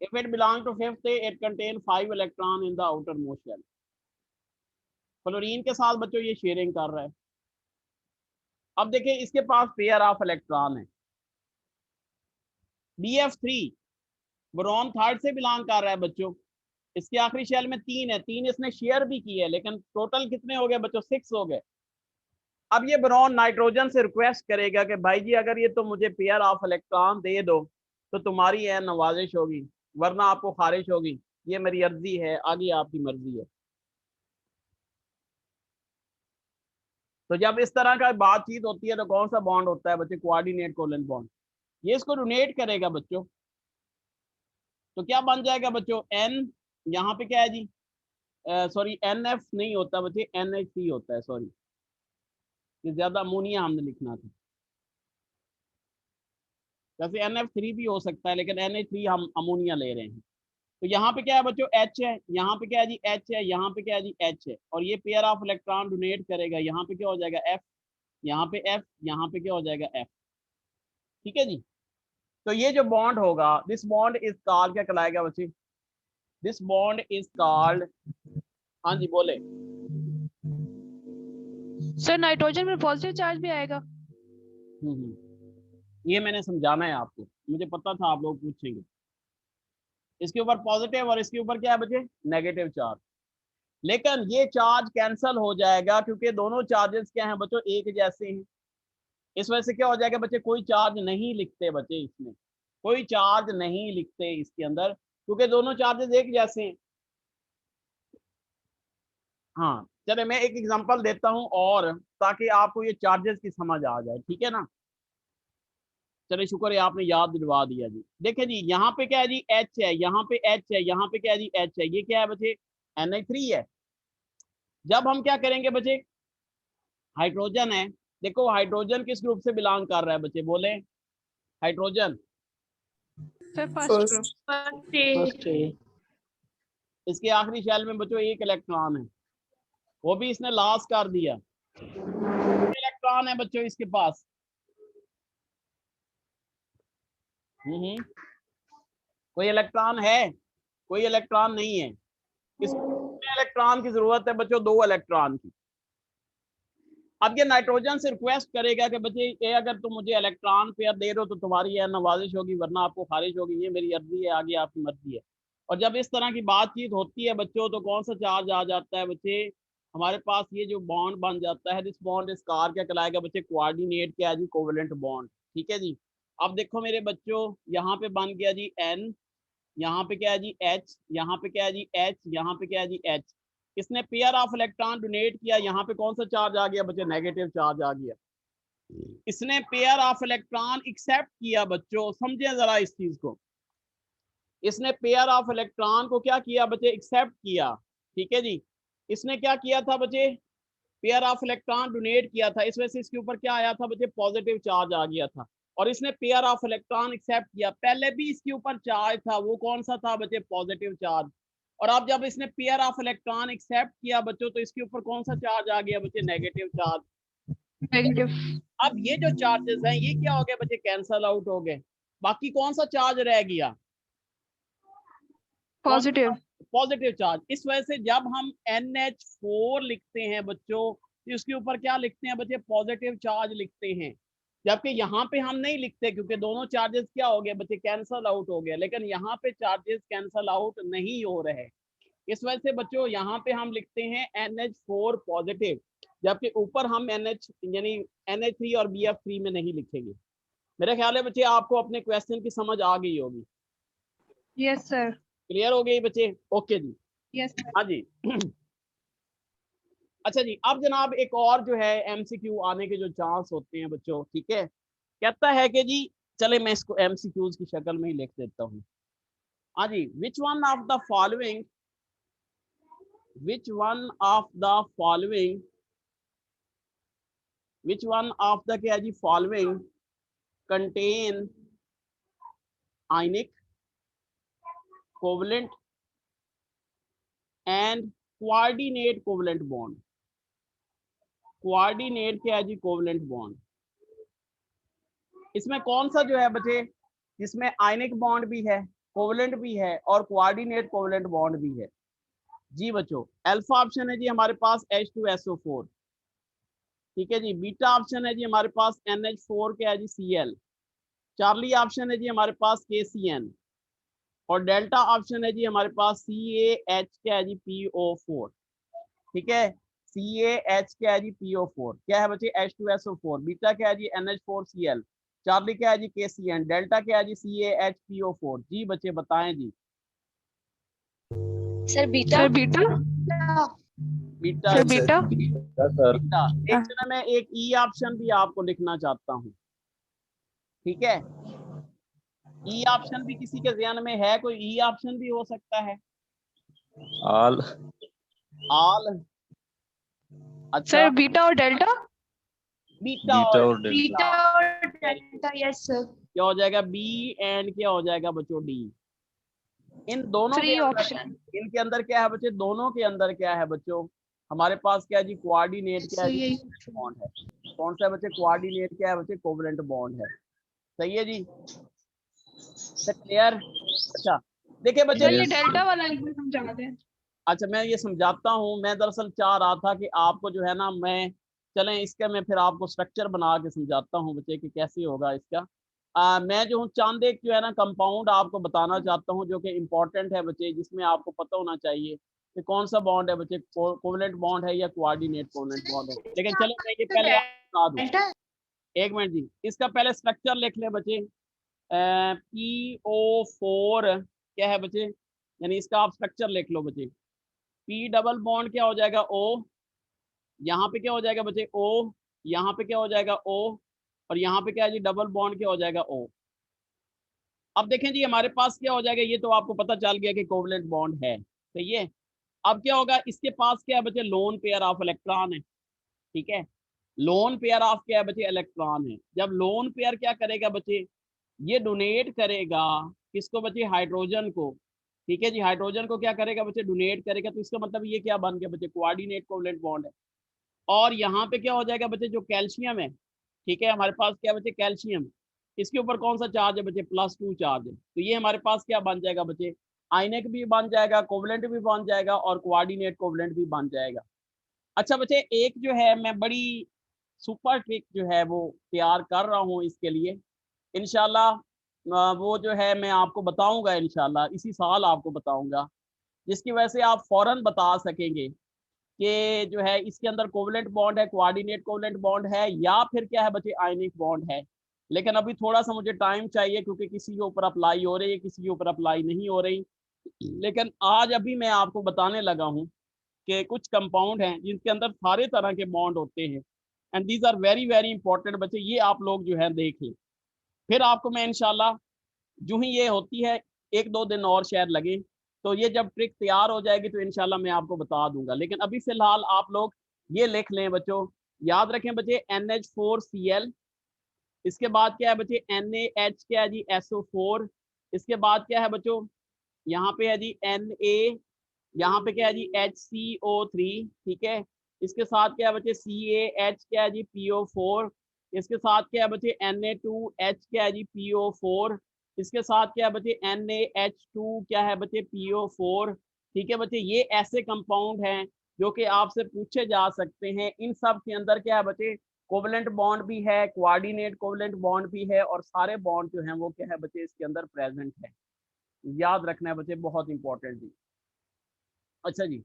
If it belong to fifth, it contain 5 electron in the outermost shell. Fluorine के साथ बच्चों ये शेयरिंग कर रहा है। अब देखिए इसके पास पेयर ऑफ इलेक्ट्रॉन है, BF3, बोरॉन थर्ड से बिलोंग कर रहा है बच्चों। इसके आखिरी शेल में 3 है, 3 इसने शेयर भी की है, लेकिन टोटल कितने हो गए बच्चों, 6 हो गए। अब ये बोरॉन नाइट्रोजन से रिक्वेस्ट करेगा कि भाई जी अगर ये तो मुझे पेयर ऑफ इलेक्ट्रॉन दे दो तो तुम्हारी है नवाजिश होगी, वरना आपको खारिज होगी। ये मेरी अर्जी है, आगे आपकी मर्जी है। तो जब इस तरह का बातचीत होती है तो कौन सा बॉन्ड होता है बच्चे, कोऑर्डिनेट कोवेलेंट बॉन्ड। ये इसको डोनेट करेगा बच्चों, तो क्या बन जाएगा बच्चों, N, यहाँ पे क्या है जी, सॉरी NF नहीं होता बच्चे, NH3 होता है, सॉरी ये ज्यादा अमोनिया हमने लिखना था। वैसे NF3 भी हो सकता है, लेकिन NH3 हम अमोनिया ले रहे हैं। तो यहाँ पे क्या है बच्चों, H है, यहाँ पे क्या है जी, H है, यहाँ पे क्या है जी, H है। और ये पेयर ऑफ इलेक्ट्रॉन डोनेट करेगा, यहाँ पे क्या हो जाएगा, F, यहाँ पे F, यहाँ पे क्या हो जाएगा, F। ठीक है जी। तो ये जो बॉन्ड होगा, दिस बॉन्ड इज कॉल्ड, क्या कहलाएगा बच्चे, दिस बॉन्ड इज कॉल्ड, हाँ जी बोले। सर नाइट्रोजन में पॉजिटिव चार्ज भी आएगा। ये मैंने समझाना है आपको, मुझे पता था आप लोग पूछेंगे। इसके ऊपर पॉजिटिव और इसके ऊपर क्या है बच्चे, नेगेटिव चार्ज। लेकिन ये चार्ज कैंसल हो जाएगा क्योंकि दोनों चार्जेस क्या हैं बच्चों, एक जैसे हैं। इस वजह से क्या हो जाएगा बच्चे, कोई चार्ज नहीं लिखते बच्चे, इसमें कोई चार्ज नहीं लिखते इसके अंदर, क्योंकि दोनों चार्जेस एक जैसे हैं। हाँ चले मैं एक एग्जांपल देता हूं और, ताकि आपको ये चार्जेस की समझ आ जाए, ठीक है ना। चले शुक्र है आपने याद दिलवा दिया जी। देखिए जी यहाँ पे क्या है जी, H है, यहाँ पे H है, यहाँ पे क्या है जी, H है। ये क्या है बच्चे, NH3 है। जब हम क्या करेंगे बच्चे, हाइड्रोजन है, देखो हाइड्रोजन किस ग्रुप से बिलोंग कर रहा है बच्चे, बोले? Hydrogen sir first group. First है। इसके आखिरी शेल में बच्चों एक इलेक्ट्रॉन है, वो भी इसने लॉस कर दिया। इलेक्ट्रॉन है बच्चों इसके पास, कोई इलेक्ट्रॉन है, कोई इलेक्ट्रॉन नहीं है। इसमें इलेक्ट्रॉन की जरूरत है बच्चों, 2 इलेक्ट्रॉन की। अब ये नाइट्रोजन से रिक्वेस्ट करेगा कि बच्चे ये अगर तुम मुझे इलेक्ट्रॉन पेयर दे रहे हो तो तुम्हारी यह नवाजिश होगी, वरना आपको खारिज होगी, ये मेरी अर्जी है, आगे आपकी मर्जी है। और जब इस तरह की बातचीत होती है बच्चों तो कौन सा चार्ज आ जाता है बच्चे, हमारे पास ये जो बॉन्ड बन जाता है, दिस बॉन्ड इस कार क्या कहलाएगा बच्चे, कोऑर्डिनेट क्या है जी, कोवेलेंट बॉन्ड। ठीक है जी। अब देखो मेरे बच्चों, यहाँ पे बन गया जी N, यहाँ पे क्या है जी H, यहाँ पे क्या है जी H, यहाँ पे क्या है जी H। इसने पेयर ऑफ इलेक्ट्रॉन डोनेट किया, यहाँ पे कौन सा चार्ज आ गया बच्चे, नेगेटिव चार्ज आ गया। इसने पेयर ऑफ इलेक्ट्रॉन एक्सेप्ट किया, बच्चों समझे जरा इस चीज को, इसने पेयर ऑफ इलेक्ट्रॉन को क्या किया बच्चे, एक्सेप्ट किया। ठीक है जी। इसने क्या किया था बच्चे, पेयर ऑफ इलेक्ट्रॉन डोनेट किया था, इस वजह से इसके ऊपर क्या आया था बच्चे, पॉजिटिव चार्ज आ गया था। और इसने पेयर ऑफ इलेक्ट्रॉन एक्सेप्ट किया, पहले भी इसके ऊपर चार्ज था, वो कौन सा था बच्चे, पॉजिटिव चार्ज। और अब जब इसने पेयर ऑफ इलेक्ट्रॉन एक्सेप्ट किया बच्चों, तो इसके ऊपर कौन सा चार्ज आ गया बच्चे, नेगेटिव चार्ज। नेगेटिव। अब ये जो चार्जेस हैं ये क्या हो गए बच्चे, कैंसल आउट हो गए। बाकी कौन सा चार्ज रह गया, पॉजिटिव। Positive charge. इस वजह से जब हम NH4 लिखते हैं बच्चों, तो इसके ऊपर क्या लिखते हैं बच्चे, पॉजिटिव चार्ज लिखते हैं। जबकि यहाँ पे हम नहीं लिखते, क्योंकि दोनों चार्जेस क्या हो गए बच्चे, कैंसल आउट हो गए। लेकिन यहाँ पे चार्जेस कैंसल आउट नहीं हो रहे, इस वजह से बच्चों यहाँ पे हम लिखते हैं NH4 पॉजिटिव, जबकि ऊपर हम NH यानी NH3 और BF3 में नहीं लिखेंगे। मेरे ख्याल है बच्चे आपको अपने क्वेश्चन की समझ आ गई होगी। Yes sir. क्लियर हो गई बच्चे? ओके जी। यस। हाँ जी। अच्छा जी, अब जनाब एक और जो है MCQ आने के जो चांस होते हैं बच्चों, ठीक है, कहता है कि जी चले मैं इसको MCQs की शक्ल में ही लिख देता हूँ। हाँ जी, which one of the following क्या जी, following contain ionic, covalent and coordinate covalent bond. Coordinate क्या है जी, कोवलेंट बॉन्ड। इसमें कौन सा जो है बच्चे, जिसमें आयनिक बॉन्ड भी है, कोवलेंट भी है और कोऑर्डिनेट कोवलेंट बॉन्ड भी है जी बच्चों। अल्फा ऑप्शन है जी हमारे पास H2SO4, ठीक है जी। बीटा ऑप्शन है जी हमारे पास NH4 क्या है जी, Cl। चार्ली ऑप्शन है जी हमारे पास KCN। और डेल्टा ऑप्शन है जी हमारे पास CaH क्या है जी, PO4। ठीक है, CaH क्या है जी, PO4 क्या है बच्चे, H2SO4। बीटा क्या है जी, NH4Cl। चार्ली क्या है जी, KCN। डेल्टा क्या है जी, CaH PO4। जी बच्चे बताएं जी। Sir beta. Sir beta. Beta sir जी, बीटा। Sir beta. एक जरा मैं एक E ऑप्शन भी आपको लिखना चाहता हूँ, ठीक है। E ऑप्शन भी किसी के ध्यान में है, कोई E ऑप्शन भी हो सकता है, ऑल ऑल। अच्छा, सर बीटा और डेल्टा। बीटा बीटा और और डेल्टा। बीटा और डेल्टा, यस सर। क्या हो जाएगा, B एंड क्या हो जाएगा बच्चों, D। इन दोनों के थ्री अंदर, ऑप्शन। इनके अंदर क्या है बच्चे, दोनों के अंदर क्या है बच्चों, हमारे पास क्या है जी, कोऑर्डिनेट क्या है सर जी, यही बॉन्ड है। कौन सा है बच्चे, कोऑर्डिनेट क्या है बच्चे, कोवलेंट बॉन्ड है। सही है जी, क्लियर। अच्छा देखिए बच्चे, सर ये Yes, डेल्टा वाला एक बार समझा दें। अच्छा मैं ये समझाता हूँ। मैं दरअसल चाह रहा था कि आपको जो है ना, मैं चलें इसका मैं फिर आपको स्ट्रक्चर बना के समझाता हूँ बच्चे कि कैसे होगा इसका। मैं जो हूँ चांद एक जो है ना कंपाउंड आपको बताना चाहता हूँ, जो कि इम्पोर्टेंट है बच्चे, जिसमें आपको पता होना चाहिए कि कौन सा बॉन्ड है बच्चे, कोवलेंट बॉन्ड है या कोऑर्डिनेट कोवलेंट बॉन्ड है। लेकिन चलो मैं ये पहले आपको बता दूँ, डेल्टा। एक मिनट जी। इसका पहले स्ट्रक्चर लिख लें बच्चे। PO4 क्या है बच्चे, यानी इसका आप स्ट्रक्चर लिख लो बच्चे। P डबल बॉन्ड क्या हो जाएगा, O। यहाँ पे क्या हो जाएगा बच्चे, O। यहाँ पे क्या हो जाएगा, O। और यहाँ पे क्या है जी, डबल बॉन्ड क्या हो जाएगा, O। अब देखें जी हमारे पास क्या हो जाएगा, ये तो आपको पता चल गया कि कोवलेंट बॉन्ड है, सही है। अब क्या होगा, इसके पास क्या है बच्चे, लोन पेयर ऑफ इलेक्ट्रॉन है, ठीक है। लोन पेयर ऑफ क्या है बच्चे, इलेक्ट्रॉन है। जब लोन पेयर क्या करेगा बच्चे, ये डोनेट करेगा किसको बच्चे, हाइड्रोजन को, ठीक है जी। हाइड्रोजन को क्या करेगा बच्चे, डोनेट करेगा। तो इसका मतलब ये क्या बन गया बच्चे, कोऑर्डिनेट कोवलेंट बॉन्ड है। और यहाँ पे क्या हो जाएगा बच्चे, जो कैल्शियम है, ठीक है, हमारे पास क्या बच्चे, कैल्शियम। इसके ऊपर कौन सा चार्ज है बच्चे, +2 चार्ज है। तो ये हमारे पास क्या बन जाएगा बच्चे, आयनिक भी बन जाएगा, कोवलेंट भी बन जाएगा और कोऑर्डिनेट कोवलेंट भी बन जाएगा। अच्छा बच्चे, एक जो है मैं बड़ी सुपर ट्रिक जो है वो तैयार कर रहा हूँ इसके लिए, इंशाल्लाह वो जो है मैं आपको बताऊंगा, इंशाल्लाह इसी साल आपको बताऊंगा, जिसकी वजह से आप फौरन बता सकेंगे कि जो है इसके अंदर कोवलेंट बॉन्ड है, कोऑर्डिनेट कोवलेंट बॉन्ड है, या फिर क्या है बच्चे आयनिक बॉन्ड है। लेकिन अभी थोड़ा सा मुझे टाइम चाहिए क्योंकि किसी के ऊपर अप्लाई हो रही है, किसी के ऊपर अप्लाई नहीं हो रही। लेकिन आज अभी मैं आपको बताने लगा हूँ कि कुछ कंपाउंड हैं जिनके अंदर सारे तरह के बॉन्ड होते हैं, and these are very very important बच्चे, ये आप लोग जो है देख लें। फिर आपको मैं इंशाल्लाह जो ही ये होती है 1-2 दिन और शायद लगे, तो ये जब ट्रिक तैयार हो जाएगी तो इंशाल्लाह मैं आपको बता दूंगा। लेकिन अभी फिलहाल आप लोग ये लिख लें बच्चों, याद रखें बच्चे NH4Cl, इसके बाद क्या है बच्चे NaH क्या है जी SO4, इसके बाद क्या है बच्चों यहाँ पे है जी Na, यहाँ पे क्या है जी HCO3, ठीक है। इसके साथ क्या है बच्चे CaH क्या है जी PO4, इसके साथ क्या है बच्चे Na2H क्या है जी PO4, इसके साथ क्या है बच्चे NaH2 क्या है बच्चे PO4, ठीक है बच्चे। ये ऐसे कंपाउंड हैं जो कि आपसे पूछे जा सकते हैं। इन सब के अंदर क्या है बच्चे कोवलेंट बॉन्ड भी है, कोऑर्डिनेट कोवलेंट बॉन्ड भी है, और सारे बॉन्ड जो हैं वो क्या है बच्चे इसके अंदर प्रेजेंट है। याद रखना है बच्चे, बहुत इंपॉर्टेंट जी। अच्छा जी,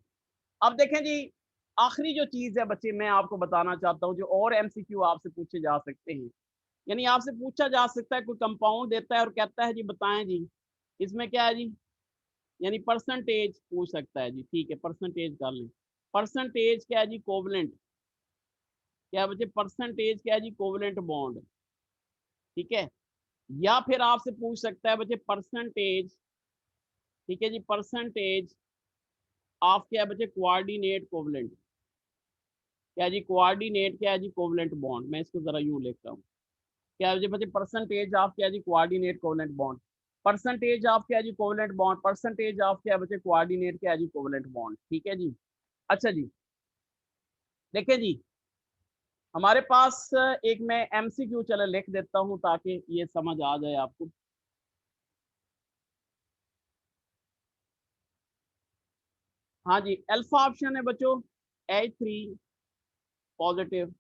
अब देखें जी, आखिरी जो चीज है बच्चे मैं आपको बताना चाहता हूँ, जो और MCQ आपसे पूछे जा सकते हैं। यानी आपसे पूछा जा सकता है, कोई कंपाउंड देता है और कहता है जी बताएं जी इसमें क्या है जी, यानी परसेंटेज पूछ सकता है जी, ठीक है परसेंटेज कर लें। परसेंटेज क्या है जी कोवलेंट, क्या है बच्चे परसेंटेज क्या है जी कोवलेंट बॉन्ड, ठीक है। या फिर आपसे पूछ सकता है बच्चे परसेंटेज, ठीक है जी, परसेंटेज ऑफ क्या है बच्चे कोऑर्डिनेट कोवलेंट, क्या जी कोऑर्डिनेट क्या है जी कोवलेंट बॉन्ड। मैं इसको जरा यूं लिखता हूँ, क्या है बच्चे परसेंटेज ऑफ क्या है जी coordinate covalent bond, percentage of क्या है जी कोवलेंट बॉन्ड, परसेंटेज ऑफ क्या है बच्चे कोऑर्डिनेट क्या है जी कोवलेंट बॉन्ड, ठीक है जी। अच्छा जी, देखिए जी, हमारे पास एक मैं MCQ चलो लिख देता हूँ ताकि ये समझ आ जाए आपको। हाँ जी, अल्फा ऑप्शन है बच्चों H3 पॉजिटिव,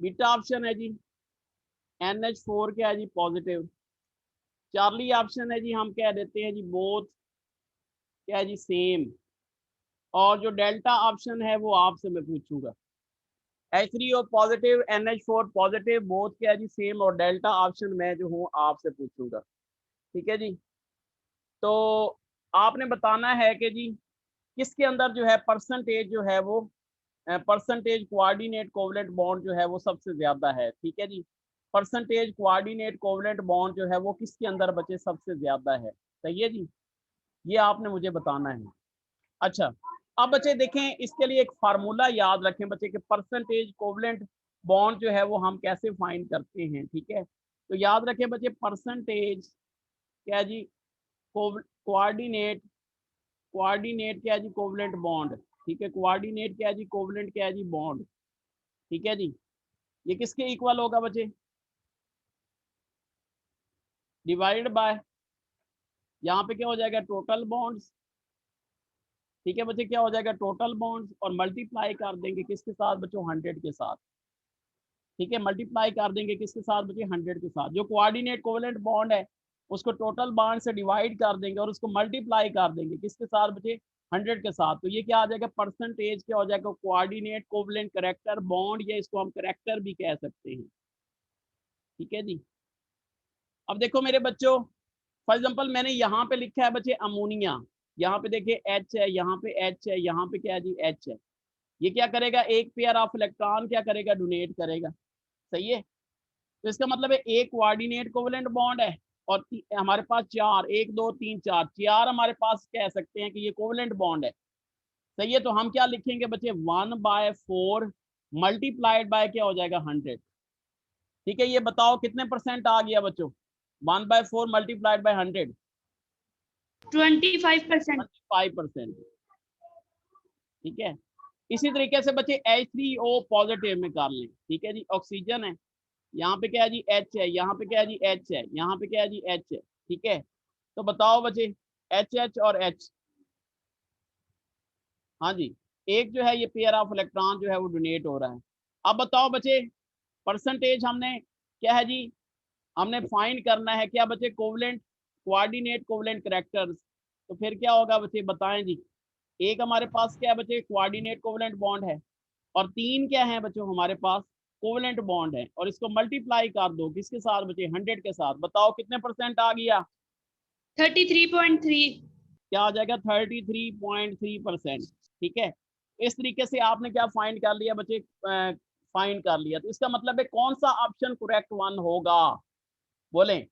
बीटा ऑप्शन है जी NH4 क्या है जी पॉजिटिव, चार्ली ऑप्शन है जी हम कह देते हैं जी बोथ क्या है जी सेम, और जो डेल्टा ऑप्शन है वो आपसे मैं पूछूंगा H3O positive NH4 positive both क्या है जी सेम, और डेल्टा ऑप्शन मैं जो हूँ आपसे पूछूंगा, ठीक है जी। तो आपने बताना है कि जी किसके अंदर जो है परसेंटेज जो है वो परसेंटेज कोऑर्डिनेट कोवलेंट बॉन्ड जो है वो सबसे ज्यादा है, ठीक है जी। परसेंटेज कोऑर्डिनेट कोवलेंट बॉन्ड जो है वो किसके अंदर बचे सबसे ज्यादा है, सही है जी, ये आपने मुझे बताना है। अच्छा, अब बच्चे देखें इसके लिए एक फार्मूला याद रखें बच्चे कि परसेंटेज कोवलेंट बॉन्ड जो है वो हम कैसे फाइंड करते हैं, ठीक है। तो याद रखें बच्चे परसेंटेज क्या जी कोऑर्डिनेट, कोऑर्डिनेट क्या जी कोवलेंट बॉन्ड, ठीक है, कोऑर्डिनेट क्या जी कोवलेंट क्या जी बॉन्ड, ठीक है जी। ये किसके इक्वल होगा बच्चे, डिवाइड बाय यहाँ पे क्या हो जाएगा टोटल बॉन्ड्स, ठीक है बच्चे, क्या हो जाएगा टोटल बॉन्ड्स, और मल्टीप्लाई कर देंगे किसके साथ बच्चों 100 के साथ, ठीक है, मल्टीप्लाई कर देंगे किसके साथ बच्चे 100 के साथ। जो कोऑर्डिनेट कोवलेंट बॉन्ड है उसको टोटल बॉन्ड से डिवाइड कर देंगे और उसको मल्टीप्लाई कर देंगे किसके साथ बच्चे 100 के साथ। तो ये क्या आ जाएगा परसेंटेज क्या हो जाएगा कोऑर्डिनेट कोवलेंट करेक्टर बॉन्ड, या इसको हम करेक्टर भी कह सकते हैं, ठीक है जी। अब देखो मेरे बच्चों, फॉर एग्जाम्पल मैंने यहाँ पे लिखा है बच्चे अमोनिया, यहाँ पे देखिए H है, यहाँ पे H है, यहाँ पे क्या है जी H है। ये क्या करेगा, एक पेयर ऑफ इलेक्ट्रॉन क्या करेगा डोनेट करेगा, सही है। तो इसका मतलब है एक कोऑर्डिनेट कोवलेंट बॉन्ड है, और हमारे पास 4, 1 2 3 4 4 हमारे पास कह सकते हैं कि ये कोवलेंट बॉन्ड है, सही है। तो हम क्या लिखेंगे बच्चे 1/4 मल्टीप्लाइड बाय क्या हो जाएगा 100, ठीक है। ये बताओ कितने परसेंट आ गया बच्चों, 1/4 मल्टीप्लाइड बाय 100, 25%। 5%, ठीक है। इसी तरीके से बच्चे H3O पॉजिटिव में कर लें, ठीक है जी, ऑक्सीजन है, यहाँ पे क्या है जी H है, यहाँ पे क्या है जी H है, यहाँ पे क्या है जी H है, ठीक है। तो बताओ बच्चे H और H, हाँ जी, एक जो है ये पेयर ऑफ इलेक्ट्रॉन जो है वो डोनेट हो रहा है। अब बताओ बच्चे परसेंटेज हमने क्या है जी, हमने फाइंड करना है क्या बच्चे कोवलेंट कोऑर्डिनेट कोवलेंट करेक्टर्स। तो फिर क्या होगा बच्चे बताएं जी, एक हमारे पास क्या है बच्चे, कोऑर्डिनेट कोवेलेंट बॉन्ड है, और 3 क्या है बच्चों हमारे पास, कोवेलेंट बॉन्ड है। और इसको मल्टीप्लाई कर दो किसके साथ बच्चे, 100 के साथ। बताओ कितने % आ गया, 33.3। क्या आ जाएगा, 33.3%। ठीक है, इस तरीके से आपने क्या फाइंड कर लिया बच्चे, फाइंड कर लिया। तो इसका मतलब है कौन सा ऑप्शन करेक्ट वन होगा, बोलें।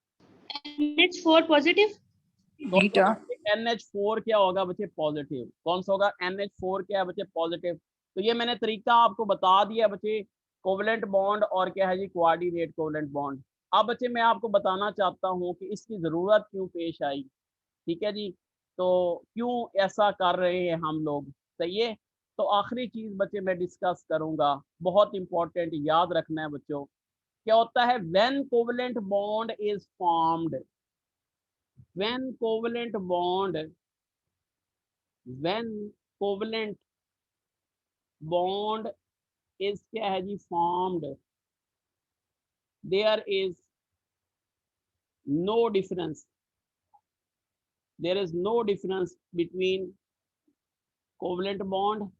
NH4 positive. बीटा NH4 क्या होगा बच्चे, पॉजिटिव। कौन सा होगा, NH4 क्या है बच्चे, पॉजिटिव। तो ये मैंने तरीका आपको बता दिया बच्चे, कोवेलेंट बॉन्ड और क्या है जी, कोऑर्डिनेट कोवेलेंट बॉन्ड। अब बच्चे मैं आपको बताना चाहता हूँ कि इसकी ज़रूरत क्यों पेश आई। ठीक है जी, तो क्यों ऐसा कर रहे हैं हम लोग, सही है। तो आखिरी चीज़ बच्चे मैं डिस्कस करूँगा, बहुत इंपॉर्टेंट, याद रखना है बच्चों। क्या होता है, when covalent bond is formed, when covalent bond when covalent bond is क्या है जी, formed, there is no difference, there is no difference between covalent bond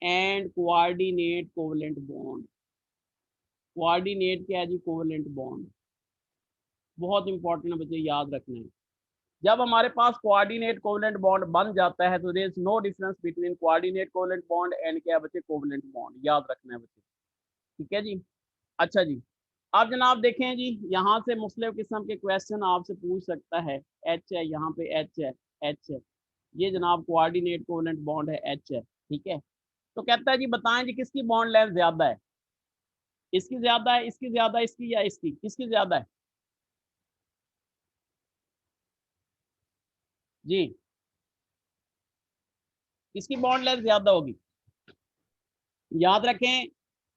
and coordinate covalent bond। coordinate क्या है जी, covalent bond बहुत important है बच्चे, याद रखना है। जब हमारे पास कोऑर्डिनेट कोवेलेंट बॉन्ड बन जाता है तो there is no difference between coordinate covalent bond and क्या बच्चे, कोवेलेंट बॉन्ड, याद रखना है बच्चे। ठीक है जी, अच्छा जी। अब जनाब देखें जी, यहाँ से मुख्तलिफ किस्म के क्वेश्चन आपसे पूछ सकता है। एच है, यहाँ पे एच है, एच है, ये जनाब कोऑर्डिनेट कोवेलेंट बॉन्ड है, एच है। ठीक है, तो कहता है जी बताएं जी किसकी बॉन्ड लेंथ ज्यादा है, इसकी ज्यादा है, इसकी ज्यादा, इसकी या इसकी, किसकी ज्यादा है जी, किसकी बॉन्ड लेंथ ज्यादा होगी। याद रखें,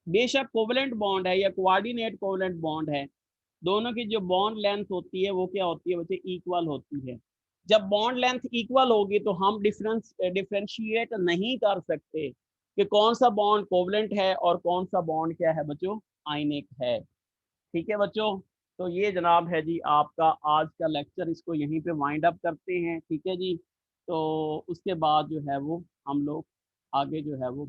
बेशक कोवेलेंट बॉन्ड है या कोऑर्डिनेट कोवेलेंट बॉन्ड है, दोनों की जो बॉन्ड लेंथ होती है वो क्या होती है बच्चे, इक्वल होती है। जब बॉन्ड लेंथ इक्वल होगी तो हम डिफरेंशिएट नहीं कर सकते कि कौन सा बॉन्ड कोवेलेंट है और कौन सा बॉन्ड क्या है बच्चों, आयनिक है। ठीक है बच्चों, तो ये जनाब है जी आपका आज का लेक्चर, इसको यहीं पे वाइंड अप करते हैं। ठीक है जी, तो उसके बाद जो है वो हम लोग आगे जो है वो